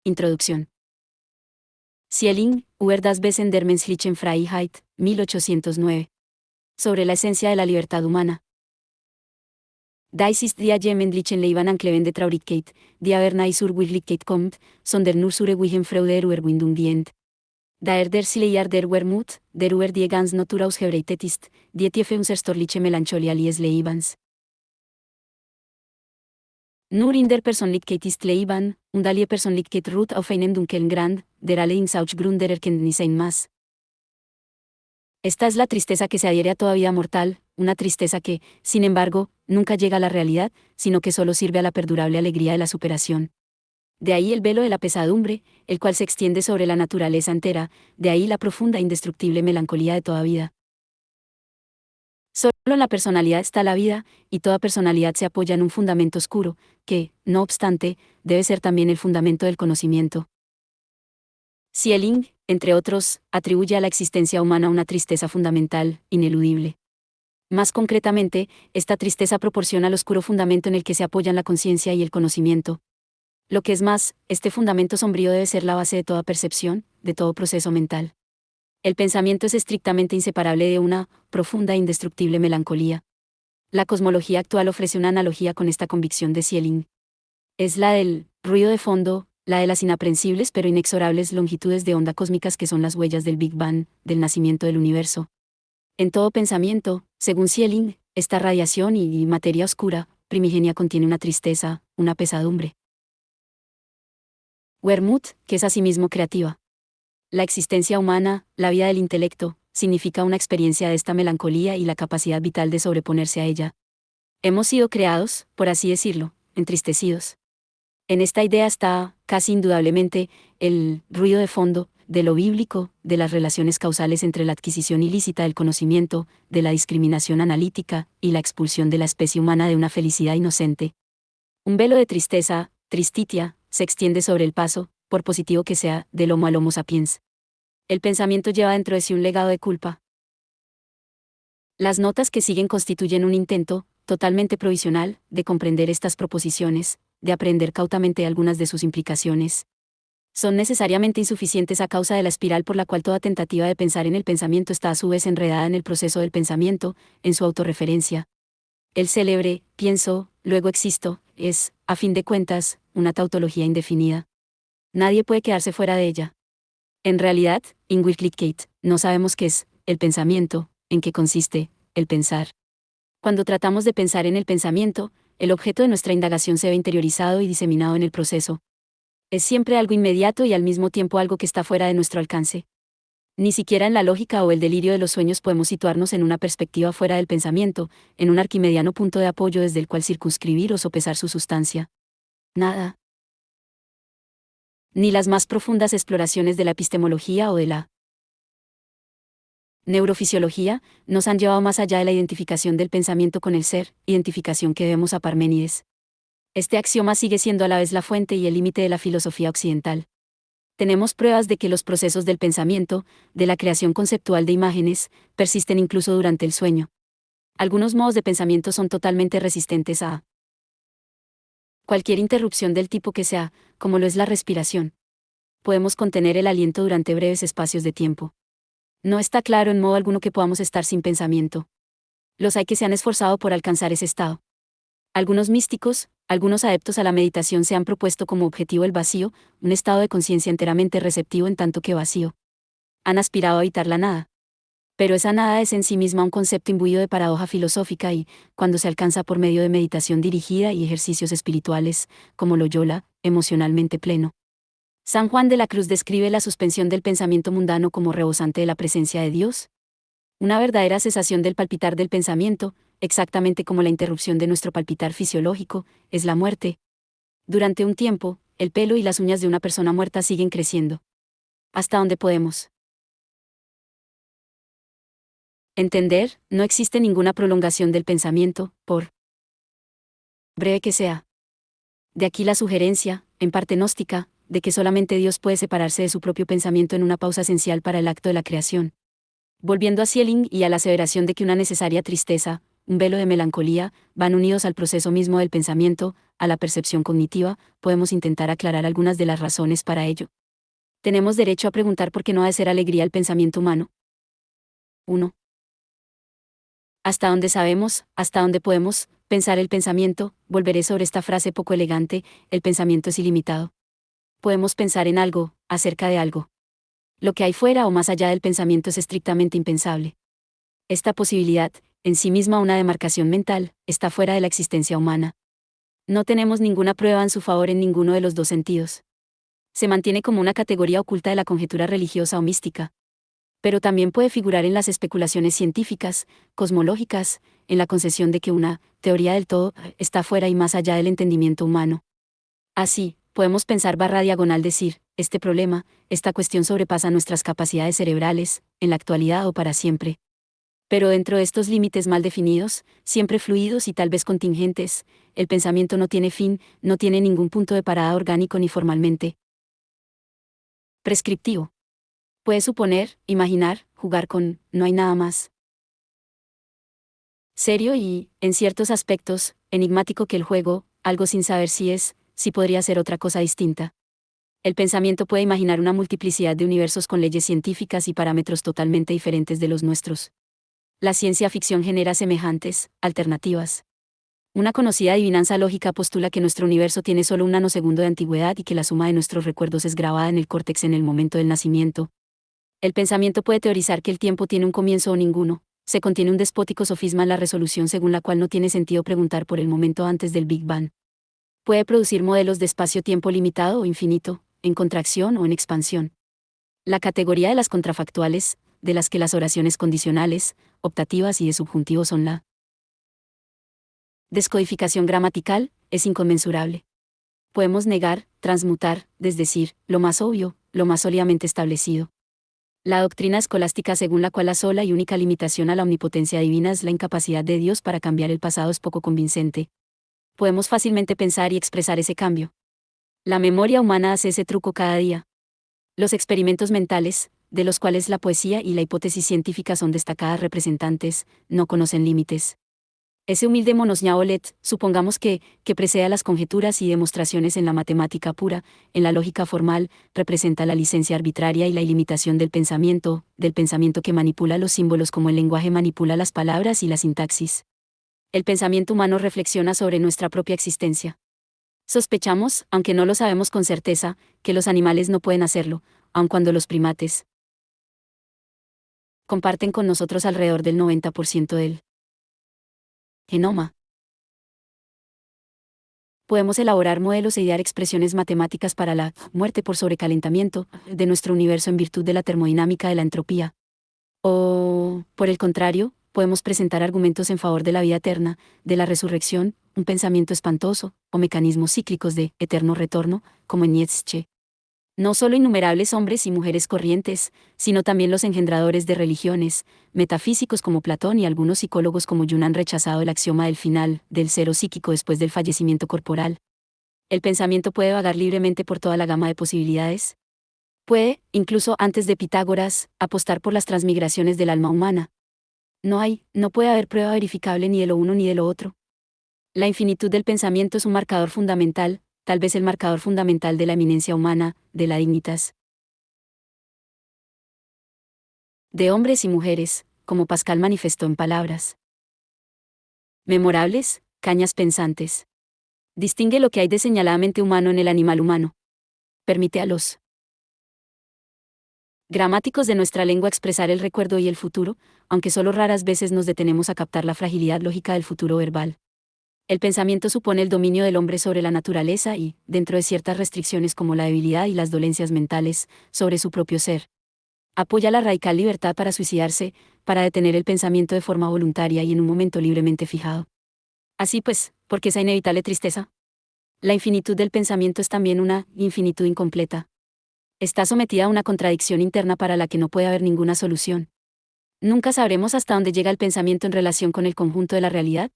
Introducción. Schelling, über das Wesen der menschlichen Freiheit, 1809. Sobre la esencia de la libertad humana. Dies ist die allgemeinen Leben anklevende Traurigkeit, die aber nie zur Wirklichkeit kommt, sondern nur zur ewigen Freude der Überwindung dient. Da der Sileiar der Wermut, der über die ganz Natur ausgebreitet ist, die tiefe unzerstörliche Melancholia lies Lebens. Nur in der Persönlichkeit ist Leben, und alle Persönlichkeit ruht auf einem dunklen Grund, der allerdings auch Grund der Erkenntnis sein muss. Esta es la tristeza que se adhiere a toda vida mortal, una tristeza que, sin embargo, nunca llega a la realidad, sino que solo sirve a la perdurable alegría de la superación. De ahí el velo de la pesadumbre, el cual se extiende sobre la naturaleza entera, de ahí la profunda e indestructible melancolía de toda vida. Solo en la personalidad está la vida, y toda personalidad se apoya en un fundamento oscuro, que, no obstante, debe ser también el fundamento del conocimiento. Schelling, entre otros, atribuye a la existencia humana una tristeza fundamental, ineludible. Más concretamente, esta tristeza proporciona el oscuro fundamento en el que se apoyan la conciencia y el conocimiento. Lo que es más, este fundamento sombrío debe ser la base de toda percepción, de todo proceso mental. El pensamiento es estrictamente inseparable de una profunda e indestructible melancolía. La cosmología actual ofrece una analogía con esta convicción de Schelling. Es la del ruido de fondo, la de las inaprensibles pero inexorables longitudes de onda cósmicas que son las huellas del Big Bang, del nacimiento del universo. En todo pensamiento, según Schelling, esta radiación y materia oscura, primigenia contiene una tristeza, una pesadumbre. Wermut, que es asimismo creativa. La existencia humana, la vida del intelecto, significa una experiencia de esta melancolía y la capacidad vital de sobreponerse a ella. Hemos sido creados, por así decirlo, entristecidos. En esta idea está, casi indudablemente, el ruido de fondo, de lo bíblico, de las relaciones causales entre la adquisición ilícita del conocimiento, de la discriminación analítica, y la expulsión de la especie humana de una felicidad inocente. Un velo de tristeza, tristitia, se extiende sobre el paso, por positivo que sea, del Homo al Homo sapiens. El pensamiento lleva dentro de sí un legado de culpa. Las notas que siguen constituyen un intento, totalmente provisional, de comprender estas proposiciones, de aprender cautamente algunas de sus implicaciones. Son necesariamente insuficientes a causa de la espiral por la cual toda tentativa de pensar en el pensamiento está a su vez enredada en el proceso del pensamiento, en su autorreferencia. El célebre, pienso, luego existo, es, a fin de cuentas, una tautología indefinida. Nadie puede quedarse fuera de ella. En realidad, in Wirklichkeit, no sabemos qué es el pensamiento, en qué consiste el pensar. Cuando tratamos de pensar en el pensamiento, el objeto de nuestra indagación se ve interiorizado y diseminado en el proceso. Es siempre algo inmediato y al mismo tiempo algo que está fuera de nuestro alcance. Ni siquiera en la lógica o el delirio de los sueños podemos situarnos en una perspectiva fuera del pensamiento, en un arquimediano punto de apoyo desde el cual circunscribir o sopesar su sustancia. Nada. Ni las más profundas exploraciones de la epistemología o de la neurofisiología nos han llevado más allá de la identificación del pensamiento con el ser, identificación que debemos a Parménides. Este axioma sigue siendo a la vez la fuente y el límite de la filosofía occidental. Tenemos pruebas de que los procesos del pensamiento, de la creación conceptual de imágenes, persisten incluso durante el sueño. Algunos modos de pensamiento son totalmente resistentes a cualquier interrupción del tipo que sea, como lo es la respiración. Podemos contener el aliento durante breves espacios de tiempo. No está claro en modo alguno que podamos estar sin pensamiento. Los hay que se han esforzado por alcanzar ese estado. Algunos místicos, algunos adeptos a la meditación se han propuesto como objetivo el vacío, un estado de conciencia enteramente receptivo en tanto que vacío. Han aspirado a evitar la nada. Pero esa nada es en sí misma un concepto imbuido de paradoja filosófica y, cuando se alcanza por medio de meditación dirigida y ejercicios espirituales, como Loyola, emocionalmente pleno. San Juan de la Cruz describe la suspensión del pensamiento mundano como rebosante de la presencia de Dios. Una verdadera cesación del palpitar del pensamiento, exactamente como la interrupción de nuestro palpitar fisiológico, es la muerte. Durante un tiempo, el pelo y las uñas de una persona muerta siguen creciendo. Hasta donde podemos entender, no existe ninguna prolongación del pensamiento, por breve que sea. De aquí la sugerencia, en parte gnóstica, de que solamente Dios puede separarse de su propio pensamiento en una pausa esencial para el acto de la creación. Volviendo a Schelling y a la aseveración de que una necesaria tristeza, un velo de melancolía, van unidos al proceso mismo del pensamiento, a la percepción cognitiva, podemos intentar aclarar algunas de las razones para ello. Tenemos derecho a preguntar por qué no ha de ser alegría el pensamiento humano. 1. Hasta dónde sabemos, hasta dónde podemos, pensar el pensamiento, volveré sobre esta frase poco elegante, el pensamiento es ilimitado. Podemos pensar en algo, acerca de algo. Lo que hay fuera o más allá del pensamiento es estrictamente impensable. Esta posibilidad, en sí misma una demarcación mental, está fuera de la existencia humana. No tenemos ninguna prueba en su favor en ninguno de los dos sentidos. Se mantiene como una categoría oculta de la conjetura religiosa o mística. Pero también puede figurar en las especulaciones científicas, cosmológicas, en la concesión de que una teoría del todo está fuera y más allá del entendimiento humano. Así, podemos pensar / decir, este problema, esta cuestión sobrepasa nuestras capacidades cerebrales, en la actualidad o para siempre. Pero dentro de estos límites mal definidos, siempre fluidos y tal vez contingentes, el pensamiento no tiene fin, no tiene ningún punto de parada orgánico ni formalmente prescriptivo. Puede suponer, imaginar, jugar con, no hay nada más serio y, en ciertos aspectos, enigmático que el juego, algo sin saber si podría ser otra cosa distinta. El pensamiento puede imaginar una multiplicidad de universos con leyes científicas y parámetros totalmente diferentes de los nuestros. La ciencia ficción genera semejantes, alternativas. Una conocida adivinanza lógica postula que nuestro universo tiene solo un nanosegundo de antigüedad y que la suma de nuestros recuerdos es grabada en el córtex en el momento del nacimiento. El pensamiento puede teorizar que el tiempo tiene un comienzo o ninguno. Se contiene un despótico sofisma en la resolución según la cual no tiene sentido preguntar por el momento antes del Big Bang. Puede producir modelos de espacio-tiempo limitado o infinito, en contracción o en expansión. La categoría de las contrafactuales, de las que las oraciones condicionales, optativas y de subjuntivo son la descodificación gramatical, es inconmensurable. Podemos negar, transmutar, desdecir, lo más obvio, lo más sólidamente establecido. La doctrina escolástica según la cual la sola y única limitación a la omnipotencia divina es la incapacidad de Dios para cambiar el pasado es poco convincente. Podemos fácilmente pensar y expresar ese cambio. La memoria humana hace ese truco cada día. Los experimentos mentales, de los cuales la poesía y la hipótesis científica son destacadas representantes, no conocen límites. Ese humilde monosñaolet, supongamos que precede a las conjeturas y demostraciones en la matemática pura, en la lógica formal, representa la licencia arbitraria y la ilimitación del pensamiento que manipula los símbolos como el lenguaje manipula las palabras y la sintaxis. El pensamiento humano reflexiona sobre nuestra propia existencia. Sospechamos, aunque no lo sabemos con certeza, que los animales no pueden hacerlo, aun cuando los primates comparten con nosotros alrededor del 90% del genoma. Podemos elaborar modelos e idear expresiones matemáticas para la muerte por sobrecalentamiento de nuestro universo en virtud de la termodinámica de la entropía. O, por el contrario, podemos presentar argumentos en favor de la vida eterna, de la resurrección, un pensamiento espantoso, o mecanismos cíclicos de eterno retorno, como en Nietzsche. No solo innumerables hombres y mujeres corrientes, sino también los engendradores de religiones, metafísicos como Platón y algunos psicólogos como Jung han rechazado el axioma del final, del cero psíquico después del fallecimiento corporal. El pensamiento puede vagar libremente por toda la gama de posibilidades. Puede, incluso antes de Pitágoras, apostar por las transmigraciones del alma humana. No puede haber prueba verificable ni de lo uno ni de lo otro. La infinitud del pensamiento es un marcador fundamental, tal vez el marcador fundamental de la eminencia humana, de la dignitas de hombres y mujeres, como Pascal manifestó en palabras memorables, cañas pensantes. Distingue lo que hay de señaladamente humano en el animal humano. Permite a los gramáticos de nuestra lengua expresar el recuerdo y el futuro, aunque solo raras veces nos detenemos a captar la fragilidad lógica del futuro verbal. El pensamiento supone el dominio del hombre sobre la naturaleza y, dentro de ciertas restricciones como la debilidad y las dolencias mentales, sobre su propio ser. Apoya la radical libertad para suicidarse, para detener el pensamiento de forma voluntaria y en un momento libremente fijado. Así pues, ¿por qué esa inevitable tristeza? La infinitud del pensamiento es también una infinitud incompleta. Está sometida a una contradicción interna para la que no puede haber ninguna solución. Nunca sabremos hasta dónde llega el pensamiento en relación con el conjunto de la realidad.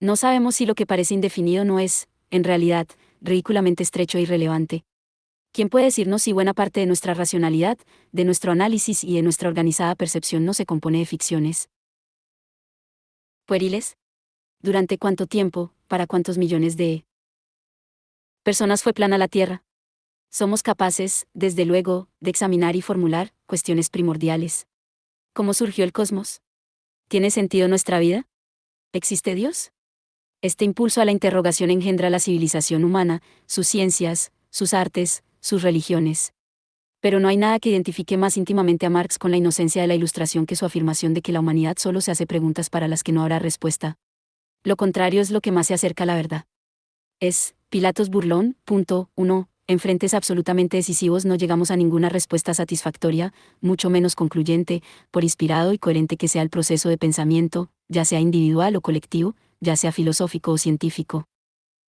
No sabemos si lo que parece indefinido no es, en realidad, ridículamente estrecho e irrelevante. ¿Quién puede decirnos si buena parte de nuestra racionalidad, de nuestro análisis y de nuestra organizada percepción no se compone de ficciones? pueriles? ¿Durante cuánto tiempo, para cuántos millones de personas fue plana la Tierra? Somos capaces, desde luego, de examinar y formular cuestiones primordiales. ¿Cómo surgió el cosmos? ¿Tiene sentido nuestra vida? ¿Existe Dios? Este impulso a la interrogación engendra la civilización humana, sus ciencias, sus artes, sus religiones. Pero no hay nada que identifique más íntimamente a Marx con la inocencia de la Ilustración que su afirmación de que la humanidad solo se hace preguntas para las que no habrá respuesta. Lo contrario es lo que más se acerca a la verdad. Es, Pilatos burlón, punto, 1. En frentes absolutamente decisivos no llegamos a ninguna respuesta satisfactoria, mucho menos concluyente, por inspirado y coherente que sea el proceso de pensamiento, ya sea individual o colectivo, ya sea filosófico o científico.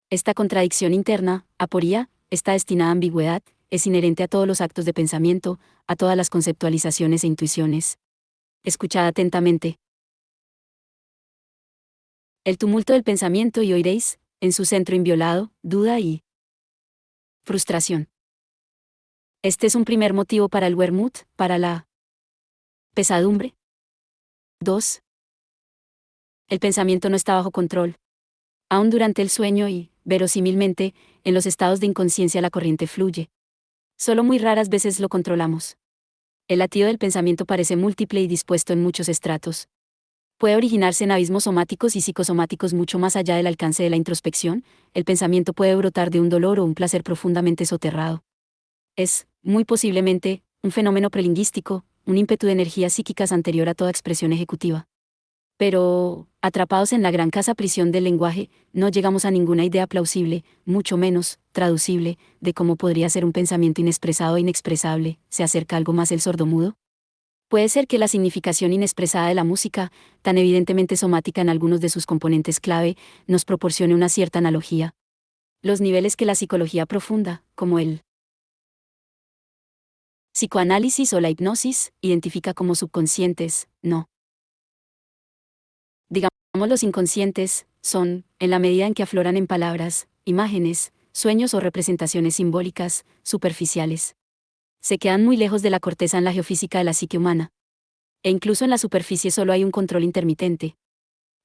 Esta contradicción interna, aporía, esta destinada a ambigüedad, es inherente a todos los actos de pensamiento, a todas las conceptualizaciones e intuiciones. Escuchad atentamente. El tumulto del pensamiento y oiréis, en su centro inviolado, duda y frustración. Este es un primer motivo para el Wermut, para la pesadumbre. 2. El pensamiento no está bajo control. Aún durante el sueño y, verosímilmente, en los estados de inconsciencia la corriente fluye. Solo muy raras veces lo controlamos. El latido del pensamiento parece múltiple y dispuesto en muchos estratos. Puede originarse en abismos somáticos y psicosomáticos mucho más allá del alcance de la introspección. El pensamiento puede brotar de un dolor o un placer profundamente soterrado. Es, muy posiblemente, un fenómeno prelingüístico, un ímpetu de energías psíquicas anterior a toda expresión ejecutiva. Pero, atrapados en la gran casa prisión del lenguaje, no llegamos a ninguna idea plausible, mucho menos, traducible, de cómo podría ser un pensamiento inexpresado e inexpresable. ¿Se acerca algo más el sordomudo? Puede ser que la significación inexpresada de la música, tan evidentemente somática en algunos de sus componentes clave, nos proporcione una cierta analogía. Los niveles que la psicología profunda, como el psicoanálisis o la hipnosis, identifica como subconscientes, no. Digamos los inconscientes, son, en la medida en que afloran en palabras, imágenes, sueños o representaciones simbólicas, superficiales. Se quedan muy lejos de la corteza en la geofísica de la psique humana. E incluso en la superficie solo hay un control intermitente.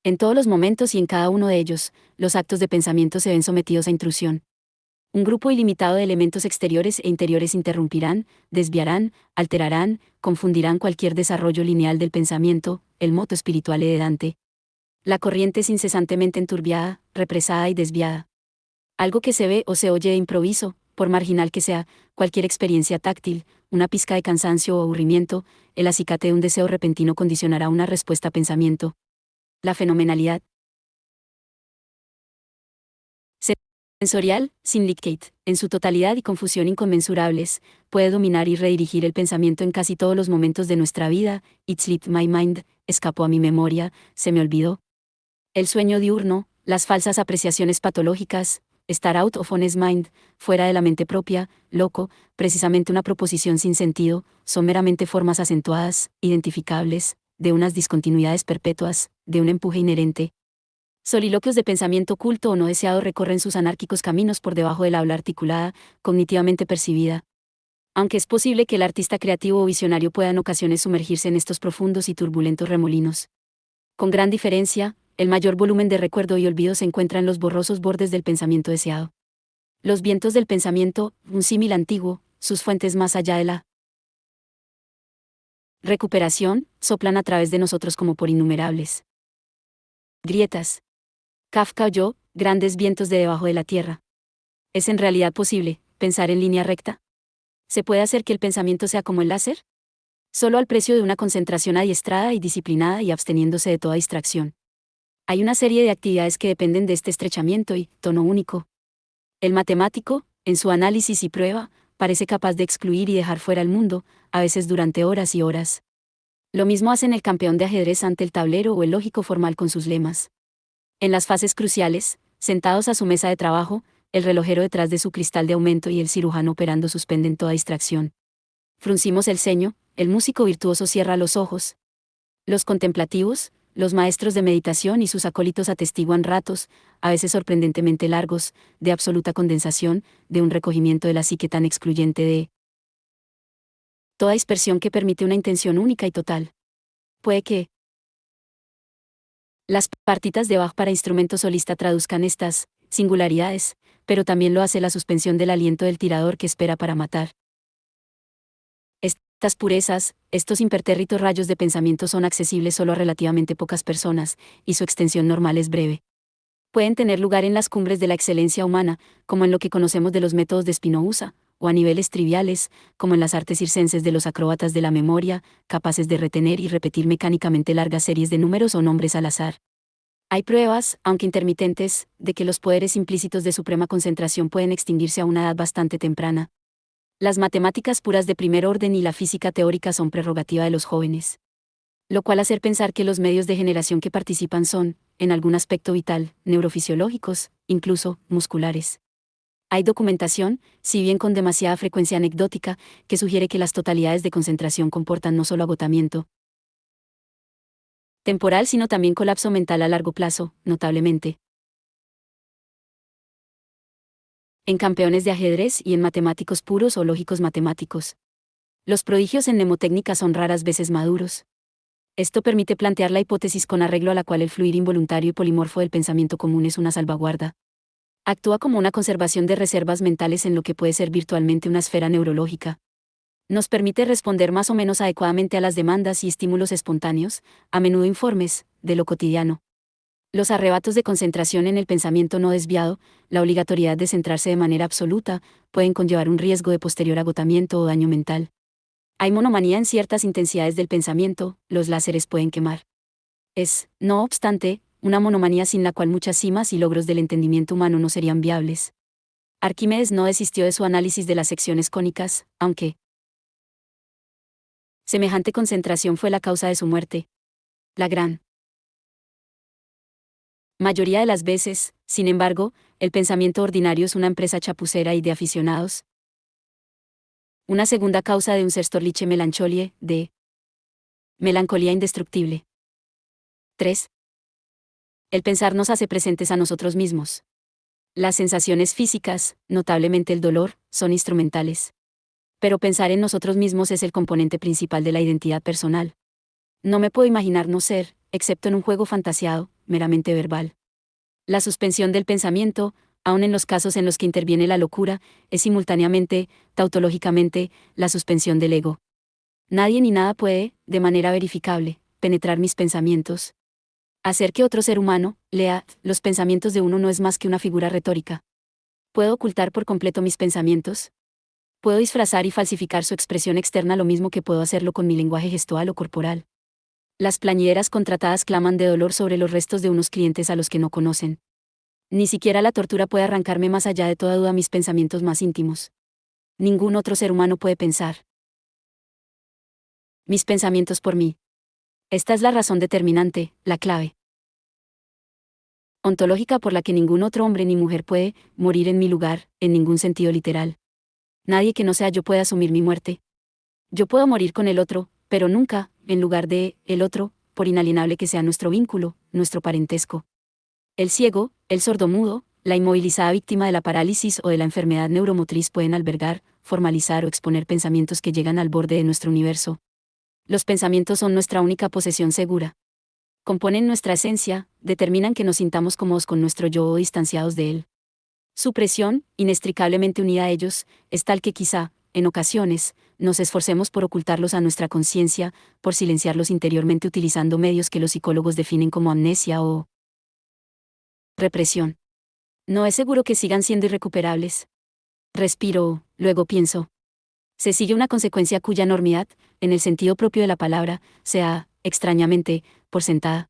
En todos los momentos y en cada uno de ellos, los actos de pensamiento se ven sometidos a intrusión. Un grupo ilimitado de elementos exteriores e interiores interrumpirán, desviarán, alterarán, confundirán cualquier desarrollo lineal del pensamiento, el moto espiritual de Dante. La corriente es incesantemente enturbiada, represada y desviada. Algo que se ve o se oye de improviso, por marginal que sea, cualquier experiencia táctil, una pizca de cansancio o aburrimiento, el acicate de un deseo repentino condicionará una respuesta a pensamiento. La fenomenalidad sensorial, syndicate, en su totalidad y confusión inconmensurables, puede dominar y redirigir el pensamiento en casi todos los momentos de nuestra vida. It slipped my mind, escapó a mi memoria, se me olvidó. El sueño diurno, las falsas apreciaciones patológicas, estar out of one's mind, fuera de la mente propia, loco, precisamente una proposición sin sentido, son meramente formas acentuadas, identificables, de unas discontinuidades perpetuas, de un empuje inherente. Soliloquios de pensamiento oculto o no deseado recorren sus anárquicos caminos por debajo del habla articulada, cognitivamente percibida. Aunque es posible que el artista creativo o visionario pueda en ocasiones sumergirse en estos profundos y turbulentos remolinos. Con gran diferencia, el mayor volumen de recuerdo y olvido se encuentra en los borrosos bordes del pensamiento deseado. Los vientos del pensamiento, un símil antiguo, sus fuentes más allá de la recuperación, soplan a través de nosotros como por innumerables grietas. Kafka oyó, grandes vientos de debajo de la tierra. ¿Es en realidad posible pensar en línea recta? ¿Se puede hacer que el pensamiento sea como el láser? Solo al precio de una concentración adiestrada y disciplinada y absteniéndose de toda distracción. Hay una serie de actividades que dependen de este estrechamiento y tono único. El matemático, en su análisis y prueba, parece capaz de excluir y dejar fuera el mundo, a veces durante horas y horas. Lo mismo hacen el campeón de ajedrez ante el tablero o el lógico formal con sus lemas. En las fases cruciales, sentados a su mesa de trabajo, el relojero detrás de su cristal de aumento y el cirujano operando suspenden toda distracción. Fruncimos el ceño, el músico virtuoso cierra los ojos. Los contemplativos, los maestros de meditación y sus acólitos atestiguan ratos, a veces sorprendentemente largos, de absoluta condensación, de un recogimiento de la psique tan excluyente de toda dispersión que permite una intención única y total. Puede que Las partitas de Bach para instrumento solista traduzcan estas singularidades, pero también lo hace la suspensión del aliento del tirador que espera para matar. Estas purezas, estos impertérritos rayos de pensamiento son accesibles solo a relativamente pocas personas, y su extensión normal es breve. Pueden tener lugar en las cumbres de la excelencia humana, como en lo que conocemos de los métodos de Spinoza, o a niveles triviales, como en las artes circenses de los acróbatas de la memoria, capaces de retener y repetir mecánicamente largas series de números o nombres al azar. Hay pruebas, aunque intermitentes, de que los poderes implícitos de suprema concentración pueden extinguirse a una edad bastante temprana. Las matemáticas puras de primer orden y la física teórica son prerrogativa de los jóvenes. Lo cual hace pensar que los medios de generación que participan son, en algún aspecto vital, neurofisiológicos, incluso musculares. Hay documentación, si bien con demasiada frecuencia anecdótica, que sugiere que las totalidades de concentración comportan no solo agotamiento temporal sino también colapso mental a largo plazo, notablemente. En campeones de ajedrez y en matemáticos puros o lógicos matemáticos. Los prodigios en mnemotécnica son raras veces maduros. Esto permite plantear la hipótesis con arreglo a la cual el fluir involuntario y polimorfo del pensamiento común es una salvaguarda. Actúa como una conservación de reservas mentales en lo que puede ser virtualmente una esfera neurológica. Nos permite responder más o menos adecuadamente a las demandas y estímulos espontáneos, a menudo informes, de lo cotidiano. Los arrebatos de concentración en el pensamiento no desviado, la obligatoriedad de centrarse de manera absoluta, pueden conllevar un riesgo de posterior agotamiento o daño mental. Hay monomanía en ciertas intensidades del pensamiento, los láseres pueden quemar. Es, no obstante, una monomanía sin la cual muchas cimas y logros del entendimiento humano no serían viables. Arquímedes no desistió de su análisis de las secciones cónicas, aunque semejante concentración fue la causa de su muerte. La gran mayoría de las veces, sin embargo, el pensamiento ordinario es una empresa chapucera y de aficionados. Una segunda causa de un Serstorliche Melancholie, de melancolía indestructible. 3. El pensar nos hace presentes a nosotros mismos. Las sensaciones físicas, notablemente el dolor, son instrumentales. Pero pensar en nosotros mismos es el componente principal de la identidad personal. No me puedo imaginar no ser, excepto en un juego fantasiado, meramente verbal. La suspensión del pensamiento, aun en los casos en los que interviene la locura, es simultáneamente, tautológicamente, la suspensión del ego. Nadie ni nada puede, de manera verificable, penetrar mis pensamientos. Hacer que otro ser humano lea los pensamientos de uno no es más que una figura retórica. ¿Puedo ocultar por completo mis pensamientos? ¿Puedo disfrazar y falsificar su expresión externa lo mismo que puedo hacerlo con mi lenguaje gestual o corporal? Las plañideras contratadas claman de dolor sobre los restos de unos clientes a los que no conocen. Ni siquiera la tortura puede arrancarme más allá de toda duda mis pensamientos más íntimos. Ningún otro ser humano puede pensar mis pensamientos por mí. Esta es la razón determinante, la clave ontológica por la que ningún otro hombre ni mujer puede morir en mi lugar, en ningún sentido literal. Nadie que no sea yo puede asumir mi muerte. Yo puedo morir con el otro, pero nunca, en lugar de el otro, por inalienable que sea nuestro vínculo, nuestro parentesco. El ciego, el sordomudo, la inmovilizada víctima de la parálisis o de la enfermedad neuromotriz pueden albergar, formalizar o exponer pensamientos que llegan al borde de nuestro universo. Los pensamientos son nuestra única posesión segura. Componen nuestra esencia, determinan que nos sintamos cómodos con nuestro yo o distanciados de él. Su presión, inextricablemente unida a ellos, es tal que quizá, en ocasiones, nos esforcemos por ocultarlos a nuestra conciencia, por silenciarlos interiormente utilizando medios que los psicólogos definen como amnesia o represión. No es seguro que sigan siendo irrecuperables. Respiro, luego pienso. Se sigue una consecuencia cuya enormidad, en el sentido propio de la palabra, se da, extrañamente, por sentada.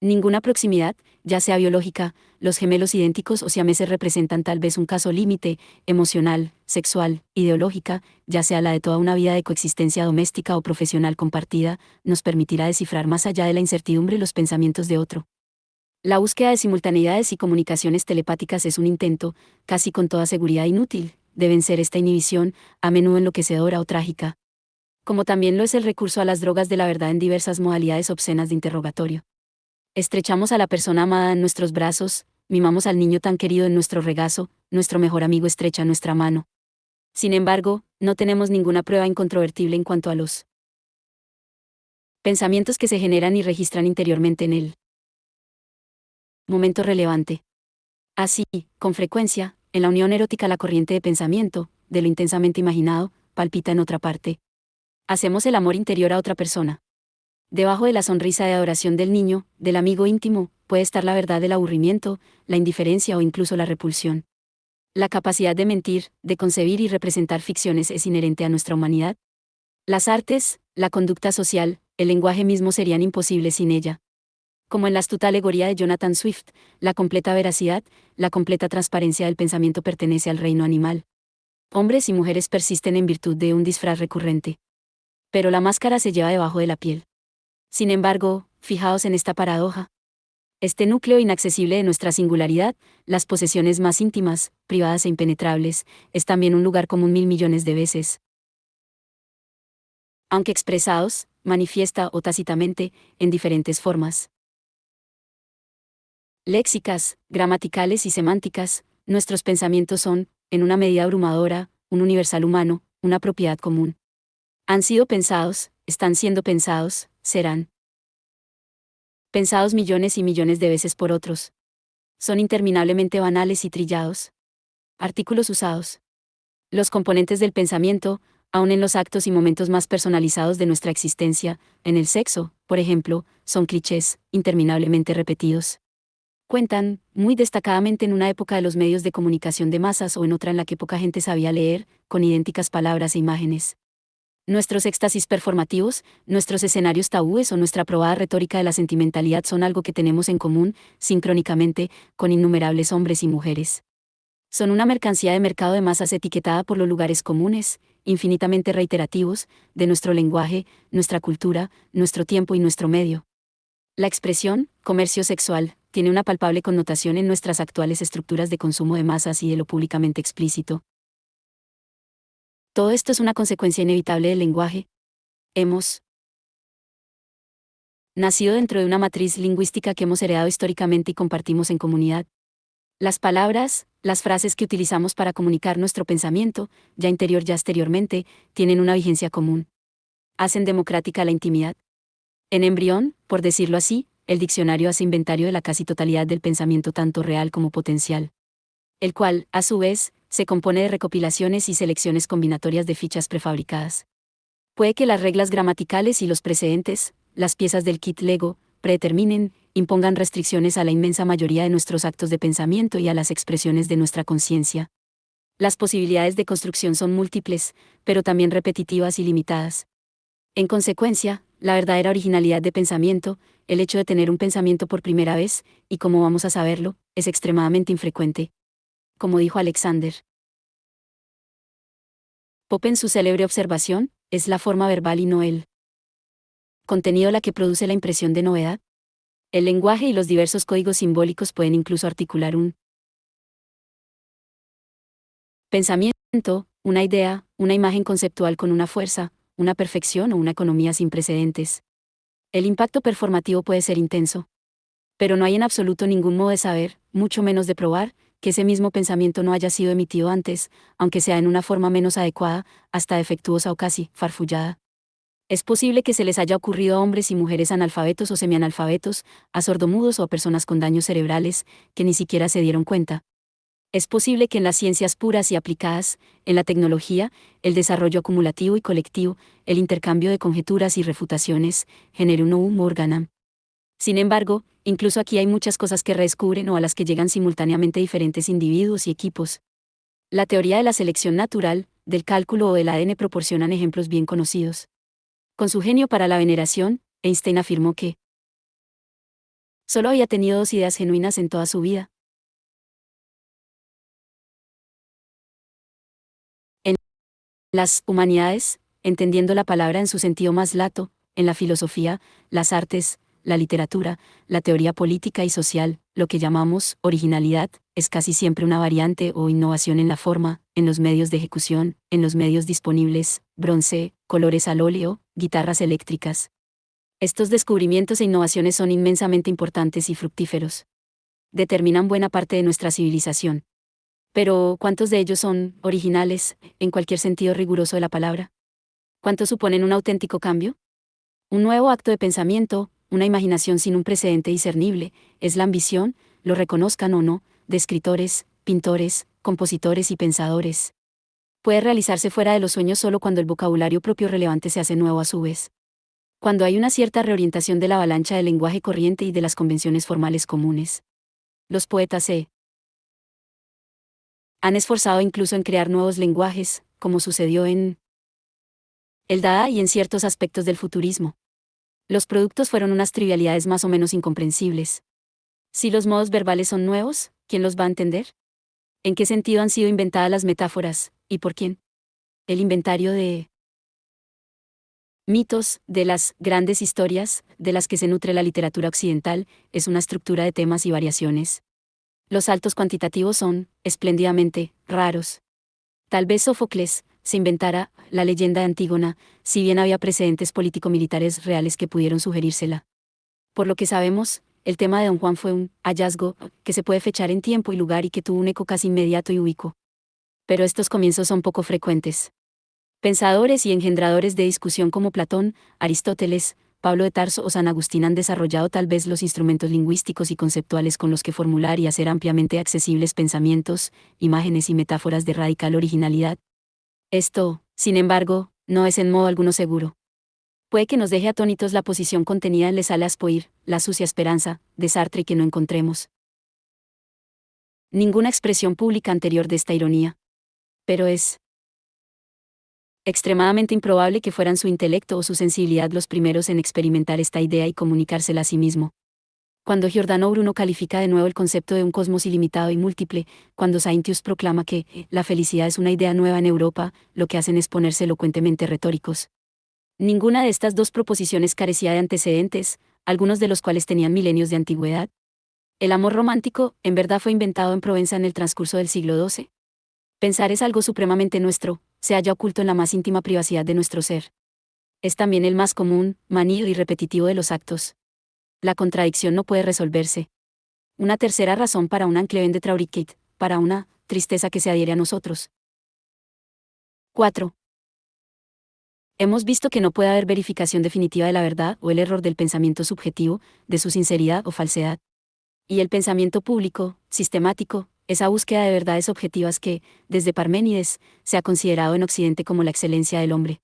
Ninguna proximidad, ya sea biológica, los gemelos idénticos o siameses representan tal vez un caso límite, emocional, sexual, ideológica, ya sea la de toda una vida de coexistencia doméstica o profesional compartida, nos permitirá descifrar más allá de la incertidumbre los pensamientos de otro. La búsqueda de simultaneidades y comunicaciones telepáticas es un intento, casi con toda seguridad inútil, de vencer esta inhibición, a menudo enloquecedora o trágica. Como también lo es el recurso a las drogas de la verdad en diversas modalidades obscenas de interrogatorio. Estrechamos a la persona amada en nuestros brazos, mimamos al niño tan querido en nuestro regazo, nuestro mejor amigo estrecha nuestra mano. Sin embargo, no tenemos ninguna prueba incontrovertible en cuanto a los pensamientos que se generan y registran interiormente en él. Momento relevante. Así, con frecuencia, en la unión erótica la corriente de pensamiento, de lo intensamente imaginado, palpita en otra parte. Hacemos el amor interior a otra persona. Debajo de la sonrisa de adoración del niño, del amigo íntimo, puede estar la verdad del aburrimiento, la indiferencia o incluso la repulsión. La capacidad de mentir, de concebir y representar ficciones es inherente a nuestra humanidad. Las artes, la conducta social, el lenguaje mismo serían imposibles sin ella. Como en la astuta alegoría de Jonathan Swift, la completa veracidad, la completa transparencia del pensamiento pertenece al reino animal. Hombres y mujeres persisten en virtud de un disfraz recurrente. Pero la máscara se lleva debajo de la piel. Sin embargo, fijaos en esta paradoja. Este núcleo inaccesible de nuestra singularidad, las posesiones más íntimas, privadas e impenetrables, es también un lugar común 1.000 millones de veces. Aunque expresados, manifiesta o tácitamente, en diferentes formas léxicas, gramaticales y semánticas, nuestros pensamientos son, en una medida abrumadora, un universal humano, una propiedad común. Han sido pensados, están siendo pensados, serán pensados millones y millones de veces por otros. Son interminablemente banales y trillados. Artículos usados. Los componentes del pensamiento, aun en los actos y momentos más personalizados de nuestra existencia, en el sexo, por ejemplo, son clichés, interminablemente repetidos. Cuentan, muy destacadamente en una época de los medios de comunicación de masas o en otra en la que poca gente sabía leer, con idénticas palabras e imágenes. Nuestros éxtasis performativos, nuestros escenarios tabúes o nuestra probada retórica de la sentimentalidad son algo que tenemos en común, sincrónicamente, con innumerables hombres y mujeres. Son una mercancía de mercado de masas etiquetada por los lugares comunes, infinitamente reiterativos, de nuestro lenguaje, nuestra cultura, nuestro tiempo y nuestro medio. La expresión, comercio sexual, tiene una palpable connotación en nuestras actuales estructuras de consumo de masas y de lo públicamente explícito. Todo esto es una consecuencia inevitable del lenguaje. Hemos nacido dentro de una matriz lingüística que hemos heredado históricamente y compartimos en comunidad. Las palabras, las frases que utilizamos para comunicar nuestro pensamiento, ya interior ya exteriormente, tienen una vigencia común. Hacen democrática la intimidad. En embrión, por decirlo así, el diccionario hace inventario de la casi totalidad del pensamiento tanto real como potencial, el cual, a su vez, se compone de recopilaciones y selecciones combinatorias de fichas prefabricadas. Puede que las reglas gramaticales y los precedentes, las piezas del kit Lego, predeterminen, impongan restricciones a la inmensa mayoría de nuestros actos de pensamiento y a las expresiones de nuestra conciencia. Las posibilidades de construcción son múltiples, pero también repetitivas y limitadas. En consecuencia, la verdadera originalidad de pensamiento, el hecho de tener un pensamiento por primera vez, y cómo vamos a saberlo, es extremadamente infrecuente. Como dijo Alexander Pope en su célebre observación, es la forma verbal y no el contenido la que produce la impresión de novedad. El lenguaje y los diversos códigos simbólicos pueden incluso articular un pensamiento, una idea, una imagen conceptual con una fuerza, una perfección o una economía sin precedentes. El impacto performativo puede ser intenso. Pero no hay en absoluto ningún modo de saber, mucho menos de probar, que ese mismo pensamiento no haya sido emitido antes, aunque sea en una forma menos adecuada, hasta defectuosa o casi farfullada. Es posible que se les haya ocurrido a hombres y mujeres analfabetos o semianalfabetos, a sordomudos o a personas con daños cerebrales, que ni siquiera se dieron cuenta. Es posible que en las ciencias puras y aplicadas, en la tecnología, el desarrollo acumulativo y colectivo, el intercambio de conjeturas y refutaciones, genere un novum organum. Sin embargo, incluso aquí hay muchas cosas que redescubren o a las que llegan simultáneamente diferentes individuos y equipos. La teoría de la selección natural, del cálculo o del ADN proporcionan ejemplos bien conocidos. Con su genio para la veneración, Einstein afirmó que solo había tenido 2 ideas genuinas en toda su vida. En las humanidades, entendiendo la palabra en su sentido más lato, en la filosofía, las artes, la literatura, la teoría política y social, lo que llamamos originalidad, es casi siempre una variante o innovación en la forma, en los medios de ejecución, en los medios disponibles, bronce, colores al óleo, guitarras eléctricas. Estos descubrimientos e innovaciones son inmensamente importantes y fructíferos. Determinan buena parte de nuestra civilización. Pero, ¿cuántos de ellos son originales, en cualquier sentido riguroso de la palabra? ¿Cuántos suponen un auténtico cambio? Un nuevo acto de pensamiento, una imaginación sin un precedente discernible, es la ambición, lo reconozcan o no, de escritores, pintores, compositores y pensadores. Puede realizarse fuera de los sueños solo cuando el vocabulario propio relevante se hace nuevo a su vez. Cuando hay una cierta reorientación de la avalancha del lenguaje corriente y de las convenciones formales comunes. Los poetas se han esforzado incluso en crear nuevos lenguajes, como sucedió en el Dada y en ciertos aspectos del futurismo. Los productos fueron unas trivialidades más o menos incomprensibles. Si los modos verbales son nuevos, ¿quién los va a entender? ¿En qué sentido han sido inventadas las metáforas, y por quién? El inventario de mitos, de las grandes historias, de las que se nutre la literatura occidental, es una estructura de temas y variaciones. Los saltos cuantitativos son, espléndidamente, raros. Tal vez Sófocles se inventara la leyenda de Antígona, si bien había precedentes político-militares reales que pudieron sugerírsela. Por lo que sabemos, el tema de Don Juan fue un hallazgo que se puede fechar en tiempo y lugar y que tuvo un eco casi inmediato y ubicuo. Pero estos comienzos son poco frecuentes. Pensadores y engendradores de discusión como Platón, Aristóteles, Pablo de Tarso o San Agustín han desarrollado tal vez los instrumentos lingüísticos y conceptuales con los que formular y hacer ampliamente accesibles pensamientos, imágenes y metáforas de radical originalidad. Esto, sin embargo, no es en modo alguno seguro. Puede que nos deje atónitos la posición contenida en Les Alas Poir, La sucia esperanza, de Sartre y que no encontremos ninguna expresión pública anterior de esta ironía. Pero es extremadamente improbable que fueran su intelecto o su sensibilidad los primeros en experimentar esta idea y comunicársela a sí mismo. Cuando Giordano Bruno califica de nuevo el concepto de un cosmos ilimitado y múltiple, cuando Saintius proclama que la felicidad es una idea nueva en Europa, lo que hacen es ponerse elocuentemente retóricos. Ninguna de estas dos proposiciones carecía de antecedentes, algunos de los cuales tenían milenios de antigüedad. El amor romántico, en verdad, fue inventado en Provenza en el transcurso del siglo XII. Pensar es algo supremamente nuestro, se halla oculto en la más íntima privacidad de nuestro ser. Es también el más común, manido y repetitivo de los actos. La contradicción no puede resolverse. Una tercera razón para un encleven de Traurigkeit, para una tristeza que se adhiere a nosotros. 4. Hemos visto que no puede haber verificación definitiva de la verdad o el error del pensamiento subjetivo, de su sinceridad o falsedad. Y el pensamiento público, sistemático, esa búsqueda de verdades objetivas que, desde Parménides, se ha considerado en Occidente como la excelencia del hombre.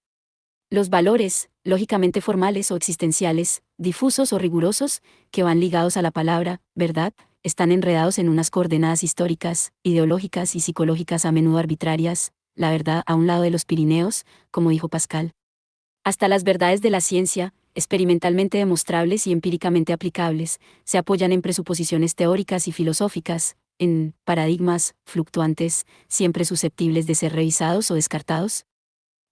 Los valores, lógicamente formales o existenciales, difusos o rigurosos, que van ligados a la palabra, verdad, están enredados en unas coordenadas históricas, ideológicas y psicológicas a menudo arbitrarias, la verdad a un lado de los Pirineos, como dijo Pascal. Hasta las verdades de la ciencia, experimentalmente demostrables y empíricamente aplicables, se apoyan en presuposiciones teóricas y filosóficas, en paradigmas fluctuantes, siempre susceptibles de ser revisados o descartados.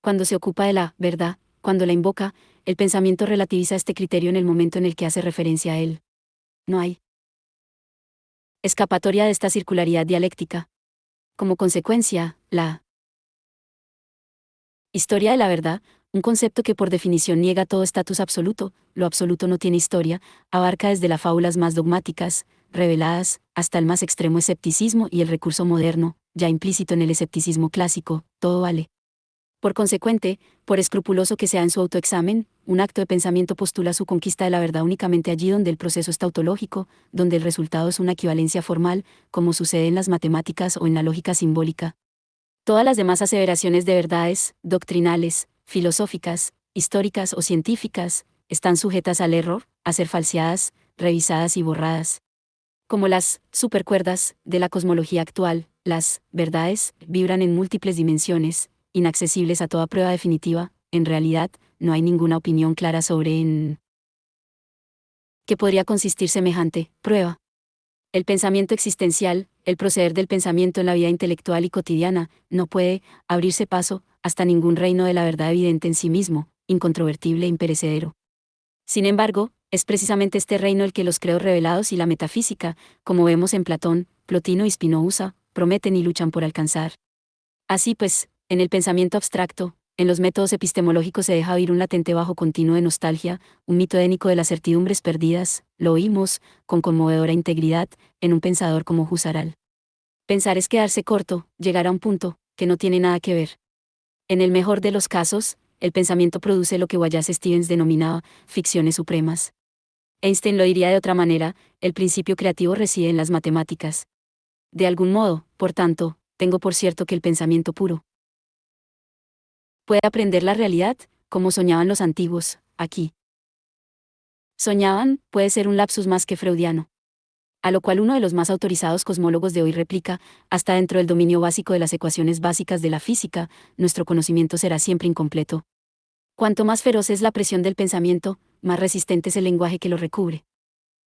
Cuando se ocupa de la verdad, cuando la invoca, el pensamiento relativiza este criterio en el momento en el que hace referencia a él. No hay escapatoria de esta circularidad dialéctica. Como consecuencia, la historia de la verdad, un concepto que por definición niega todo estatus absoluto, lo absoluto no tiene historia, abarca desde las fábulas más dogmáticas, reveladas, hasta el más extremo escepticismo y el recurso moderno, ya implícito en el escepticismo clásico, todo vale. Por consecuente, por escrupuloso que sea en su autoexamen, un acto de pensamiento postula su conquista de la verdad únicamente allí donde el proceso es tautológico, donde el resultado es una equivalencia formal, como sucede en las matemáticas o en la lógica simbólica. Todas las demás aseveraciones de verdades, doctrinales, filosóficas, históricas o científicas, están sujetas al error, a ser falseadas, revisadas y borradas. Como las supercuerdas de la cosmología actual, las verdades vibran en múltiples dimensiones, inaccesibles a toda prueba definitiva. En realidad, no hay ninguna opinión clara sobre en qué podría consistir semejante prueba. El pensamiento existencial, el proceder del pensamiento en la vida intelectual y cotidiana, no puede abrirse paso hasta ningún reino de la verdad evidente en sí mismo, incontrovertible e imperecedero. Sin embargo, es precisamente este reino el que los creos revelados y la metafísica, como vemos en Platón, Plotino y Spinoza, prometen y luchan por alcanzar. Así pues, en el pensamiento abstracto, en los métodos epistemológicos se deja oír un latente bajo continuo de nostalgia, un mito édnico de las certidumbres perdidas, lo oímos, con conmovedora integridad, en un pensador como Husserl. Pensar es quedarse corto, llegar a un punto, que no tiene nada que ver. En el mejor de los casos, el pensamiento produce lo que Wallace Stevens denominaba ficciones supremas. Einstein lo diría de otra manera, el principio creativo reside en las matemáticas. De algún modo, por tanto, tengo por cierto que el pensamiento puro puede aprender la realidad, como soñaban los antiguos, aquí. Soñaban, puede ser un lapsus más que freudiano. A lo cual uno de los más autorizados cosmólogos de hoy replica, hasta dentro del dominio básico de las ecuaciones básicas de la física, nuestro conocimiento será siempre incompleto. Cuanto más feroz es la presión del pensamiento, más resistente es el lenguaje que lo recubre.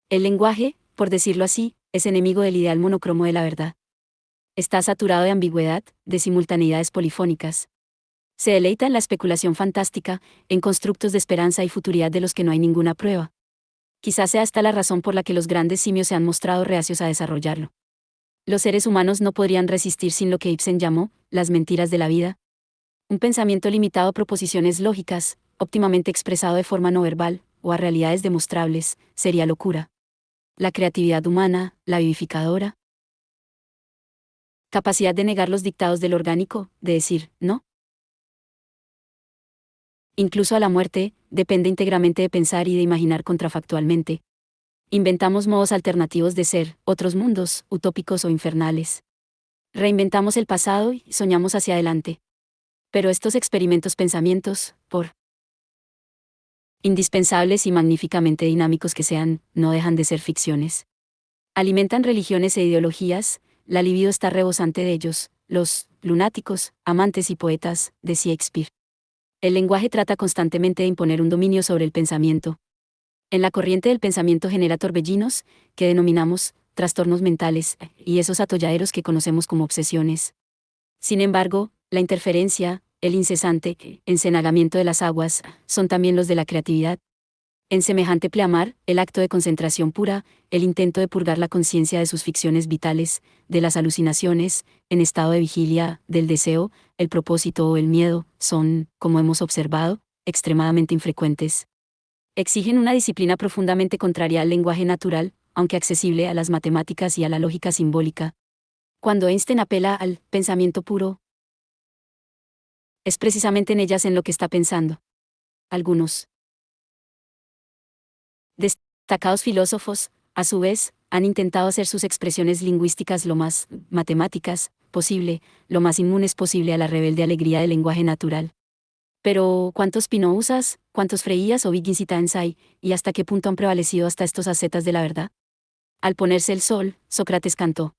El lenguaje, por decirlo así, es enemigo del ideal monocromo de la verdad. Está saturado de ambigüedad, de simultaneidades polifónicas. Se deleita en la especulación fantástica, en constructos de esperanza y futuridad de los que no hay ninguna prueba. Quizás sea esta la razón por la que los grandes simios se han mostrado reacios a desarrollarlo. Los seres humanos no podrían resistir sin lo que Ibsen llamó las mentiras de la vida. Un pensamiento limitado a proposiciones lógicas, óptimamente expresado de forma no verbal, o a realidades demostrables, sería locura. La creatividad humana, la vivificadora. Capacidad de negar los dictados del orgánico, de decir, no. Incluso a la muerte, depende íntegramente de pensar y de imaginar contrafactualmente. Inventamos modos alternativos de ser, otros mundos, utópicos o infernales. Reinventamos el pasado y soñamos hacia adelante. Pero estos experimentos pensamientos, por indispensables y magníficamente dinámicos que sean, no dejan de ser ficciones. Alimentan religiones e ideologías, la libido está rebosante de ellos, los lunáticos, amantes y poetas, de Shakespeare. El lenguaje trata constantemente de imponer un dominio sobre el pensamiento. En la corriente del pensamiento genera torbellinos, que denominamos trastornos mentales, y esos atolladeros que conocemos como obsesiones. Sin embargo, la interferencia, el incesante encenagamiento de las aguas, son también los de la creatividad. En semejante pleamar, el acto de concentración pura, el intento de purgar la conciencia de sus ficciones vitales, de las alucinaciones, en estado de vigilia, del deseo, el propósito o el miedo, son, como hemos observado, extremadamente infrecuentes. Exigen una disciplina profundamente contraria al lenguaje natural, aunque accesible a las matemáticas y a la lógica simbólica. Cuando Einstein apela al pensamiento puro, es precisamente en ellas en lo que está pensando. Algunos destacados filósofos, a su vez, han intentado hacer sus expresiones lingüísticas lo más matemáticas posible, lo más inmunes posible a la rebelde alegría del lenguaje natural. Pero, ¿cuántos Spinozas, cuántos Freías o Wittgensteins hay, y hasta qué punto han prevalecido hasta estos ascetas de la verdad? Al ponerse el sol, Sócrates cantó.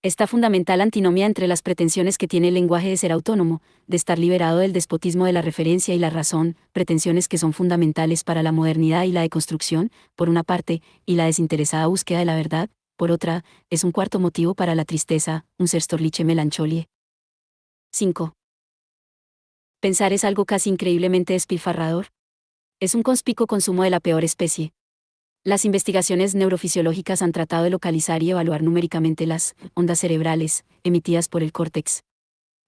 Esta fundamental antinomia entre las pretensiones que tiene el lenguaje de ser autónomo, de estar liberado del despotismo de la referencia y la razón, pretensiones que son fundamentales para la modernidad y la deconstrucción, por una parte, y la desinteresada búsqueda de la verdad, por otra, es un cuarto motivo para la tristeza, un serstorliche melancholie. 5. Pensar es algo casi increíblemente despilfarrador. Es un conspicuo consumo de la peor especie. Las investigaciones neurofisiológicas han tratado de localizar y evaluar numéricamente las ondas cerebrales emitidas por el córtex.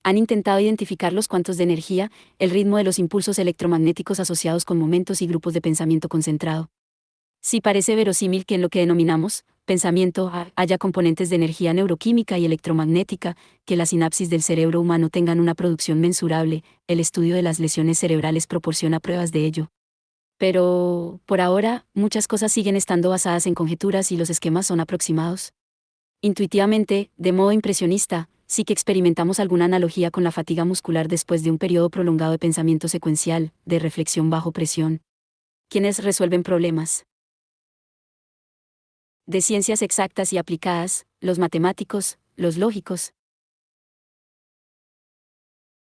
Han intentado identificar los cuantos de energía, el ritmo de los impulsos electromagnéticos asociados con momentos y grupos de pensamiento concentrado. Sí parece verosímil que en lo que denominamos pensamiento haya componentes de energía neuroquímica y electromagnética, que las sinapsis del cerebro humano tengan una producción mensurable, el estudio de las lesiones cerebrales proporciona pruebas de ello. Pero, por ahora, muchas cosas siguen estando basadas en conjeturas y los esquemas son aproximados. Intuitivamente, de modo impresionista, sí que experimentamos alguna analogía con la fatiga muscular después de un periodo prolongado de pensamiento secuencial, de reflexión bajo presión. Quienes resuelven problemas de ciencias exactas y aplicadas, los matemáticos, los lógicos,